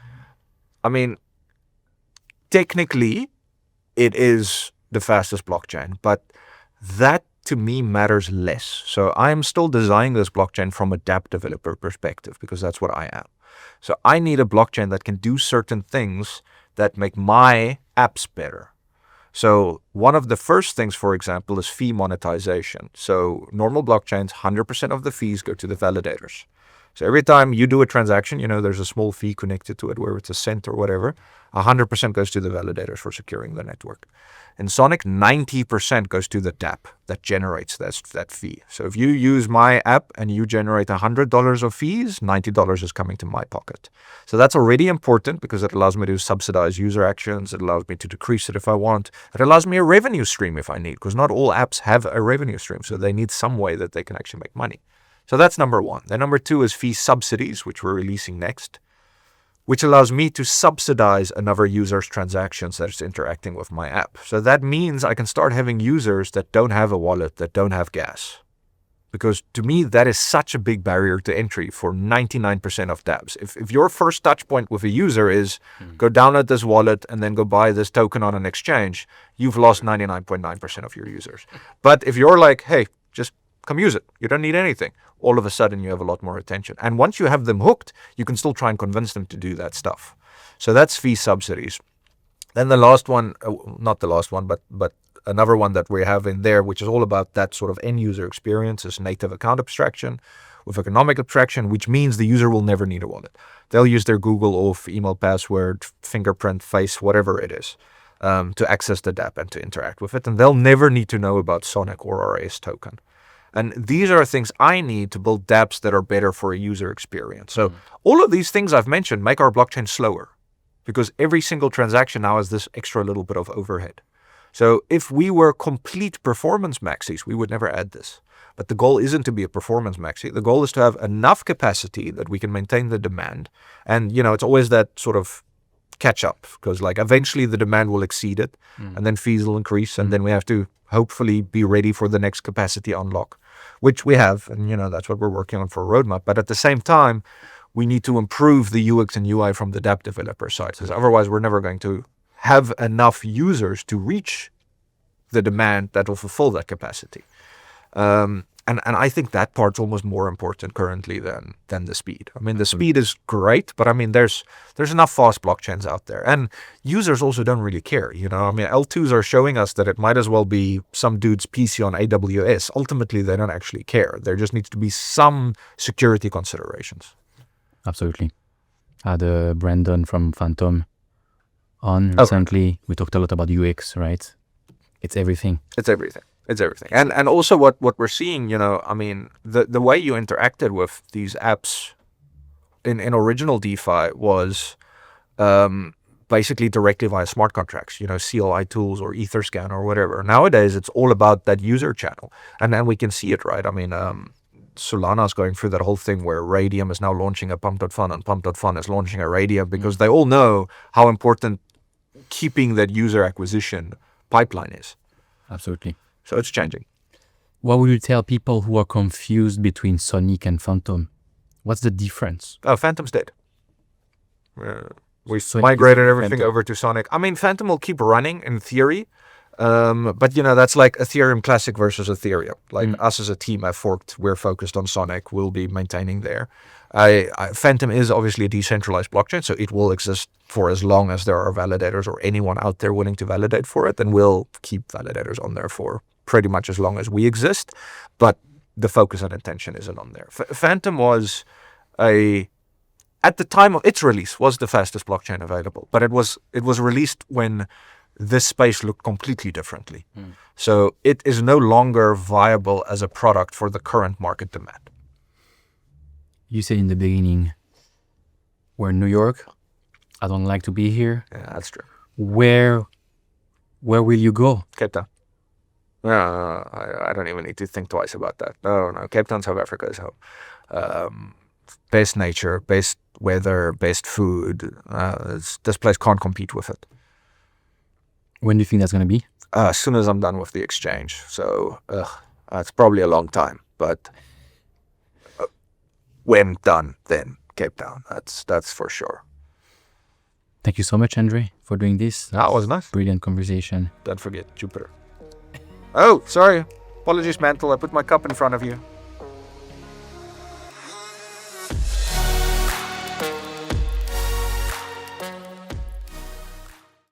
technically it is the fastest blockchain, but that to me matters less. So I'm still designing this blockchain from a dApp developer perspective because that's what I am. So I need a blockchain that can do certain things that make my apps better. So one of the first things, for example, is fee monetization. So normal blockchains, 100% of the fees go to the validators. So every time you do a transaction, there's a small fee connected to it, whether it's a cent or whatever, 100% goes to the validators for securing the network. In Sonic, 90% goes to the dApp that generates that fee. So if you use my app and you generate $100 of fees, $90 is coming to my pocket. So that's already important because it allows me to subsidize user actions. It allows me to decrease it if I want. It allows me a revenue stream if I need, because not all apps have a revenue stream. So they need some way that they can actually make money. So that's number one. Then number two is fee subsidies, which we're releasing next, which allows me to subsidize another user's transactions that is interacting with my app. So that means I can start having users that don't have a wallet, that don't have gas. because to me, that is such a big barrier to entry for 99% of dApps. If your first touch point with a user is go download this wallet and then go buy this token on an exchange, you've lost 99.9% of your users. But if you're like, hey, just come use it, you don't need anything, all of a sudden you have a lot more attention. And once you have them hooked, you can still try and convince them to do that stuff. So that's fee subsidies. Then the last one, not the last one, but another one that we have in there, which is all about that sort of end user experience, is native account abstraction with economic abstraction, which means the user will never need a wallet. They'll use their Google Auth, email password, fingerprint, face, whatever it is, to access the dApp and to interact with it. And they'll never need to know about Sonic or RS token. And these are things I need to build dApps that are better for a user experience. So all of these things I've mentioned make our blockchain slower, because every single transaction now has this extra little bit of overhead. So if we were complete performance maxis, we would never add this. But the goal isn't to be a performance maxi. The goal is to have enough capacity that we can maintain the demand. And, it's always that sort of catch up, because like eventually the demand will exceed it and then fees will increase. And then we have to hopefully be ready for the next capacity unlock, which we have. And, that's what we're working on for a roadmap. But at the same time, we need to improve the UX and UI from the dApp developer side, because otherwise we're never going to have enough users to reach the demand that will fulfill that capacity. And I think that part's almost more important currently than the speed. I mean, the speed is great, but I mean, there's enough fast blockchains out there. And users also don't really care, I mean, L2s are showing us that it might as well be some dude's PC on AWS. Ultimately, they don't actually care. There just needs to be some security considerations. Absolutely. Had Brandon from Fantom on recently. We talked a lot about UX, right? It's everything. It's everything. And also what we're seeing, I mean, the way you interacted with these apps in original DeFi was basically directly via smart contracts, CLI tools or Etherscan or whatever. Nowadays, it's all about that user channel. And then we can see it, right? I mean, Solana is going through that whole thing where Radium is now launching a Pump.fun and Pump.fun is launching a Radium, because they all know how important keeping that user acquisition pipeline is. Absolutely. So it's changing. What would you tell people who are confused between Sonic and Fantom? What's the difference? Oh, Fantom's dead. We Sonic migrated is everything Fantom. over to Sonic. I mean, Fantom will keep running in theory, but that's like Ethereum Classic versus Ethereum. Like us as a team have forked. We're focused on Sonic. We'll be maintaining there. Fantom is obviously a decentralized blockchain, so it will exist for as long as there are validators or anyone out there willing to validate for it, and we'll keep validators on there for pretty much as long as we exist. But the focus and intention isn't on there. Fantom was at the time of its release, was the fastest blockchain available, but it was released when this space looked completely differently. So it is no longer viable as a product for the current market demand. You said in the beginning, we're in New York. I don't like to be here. Yeah, that's true. Where will you go? Cape Town. No, I don't even need to think twice about that. No, Cape Town, South Africa is home. Best nature, best weather, best food. This place can't compete with it. When do you think that's going to be? As soon as I'm done with the exchange. So it's probably a long time, but when done, then Cape Town. That's for sure. Thank you so much, Andre, for doing this. That was nice. Brilliant conversation. Don't forget Jupiter. Oh, sorry. Apologies, Mantle. I put my cup in front of you.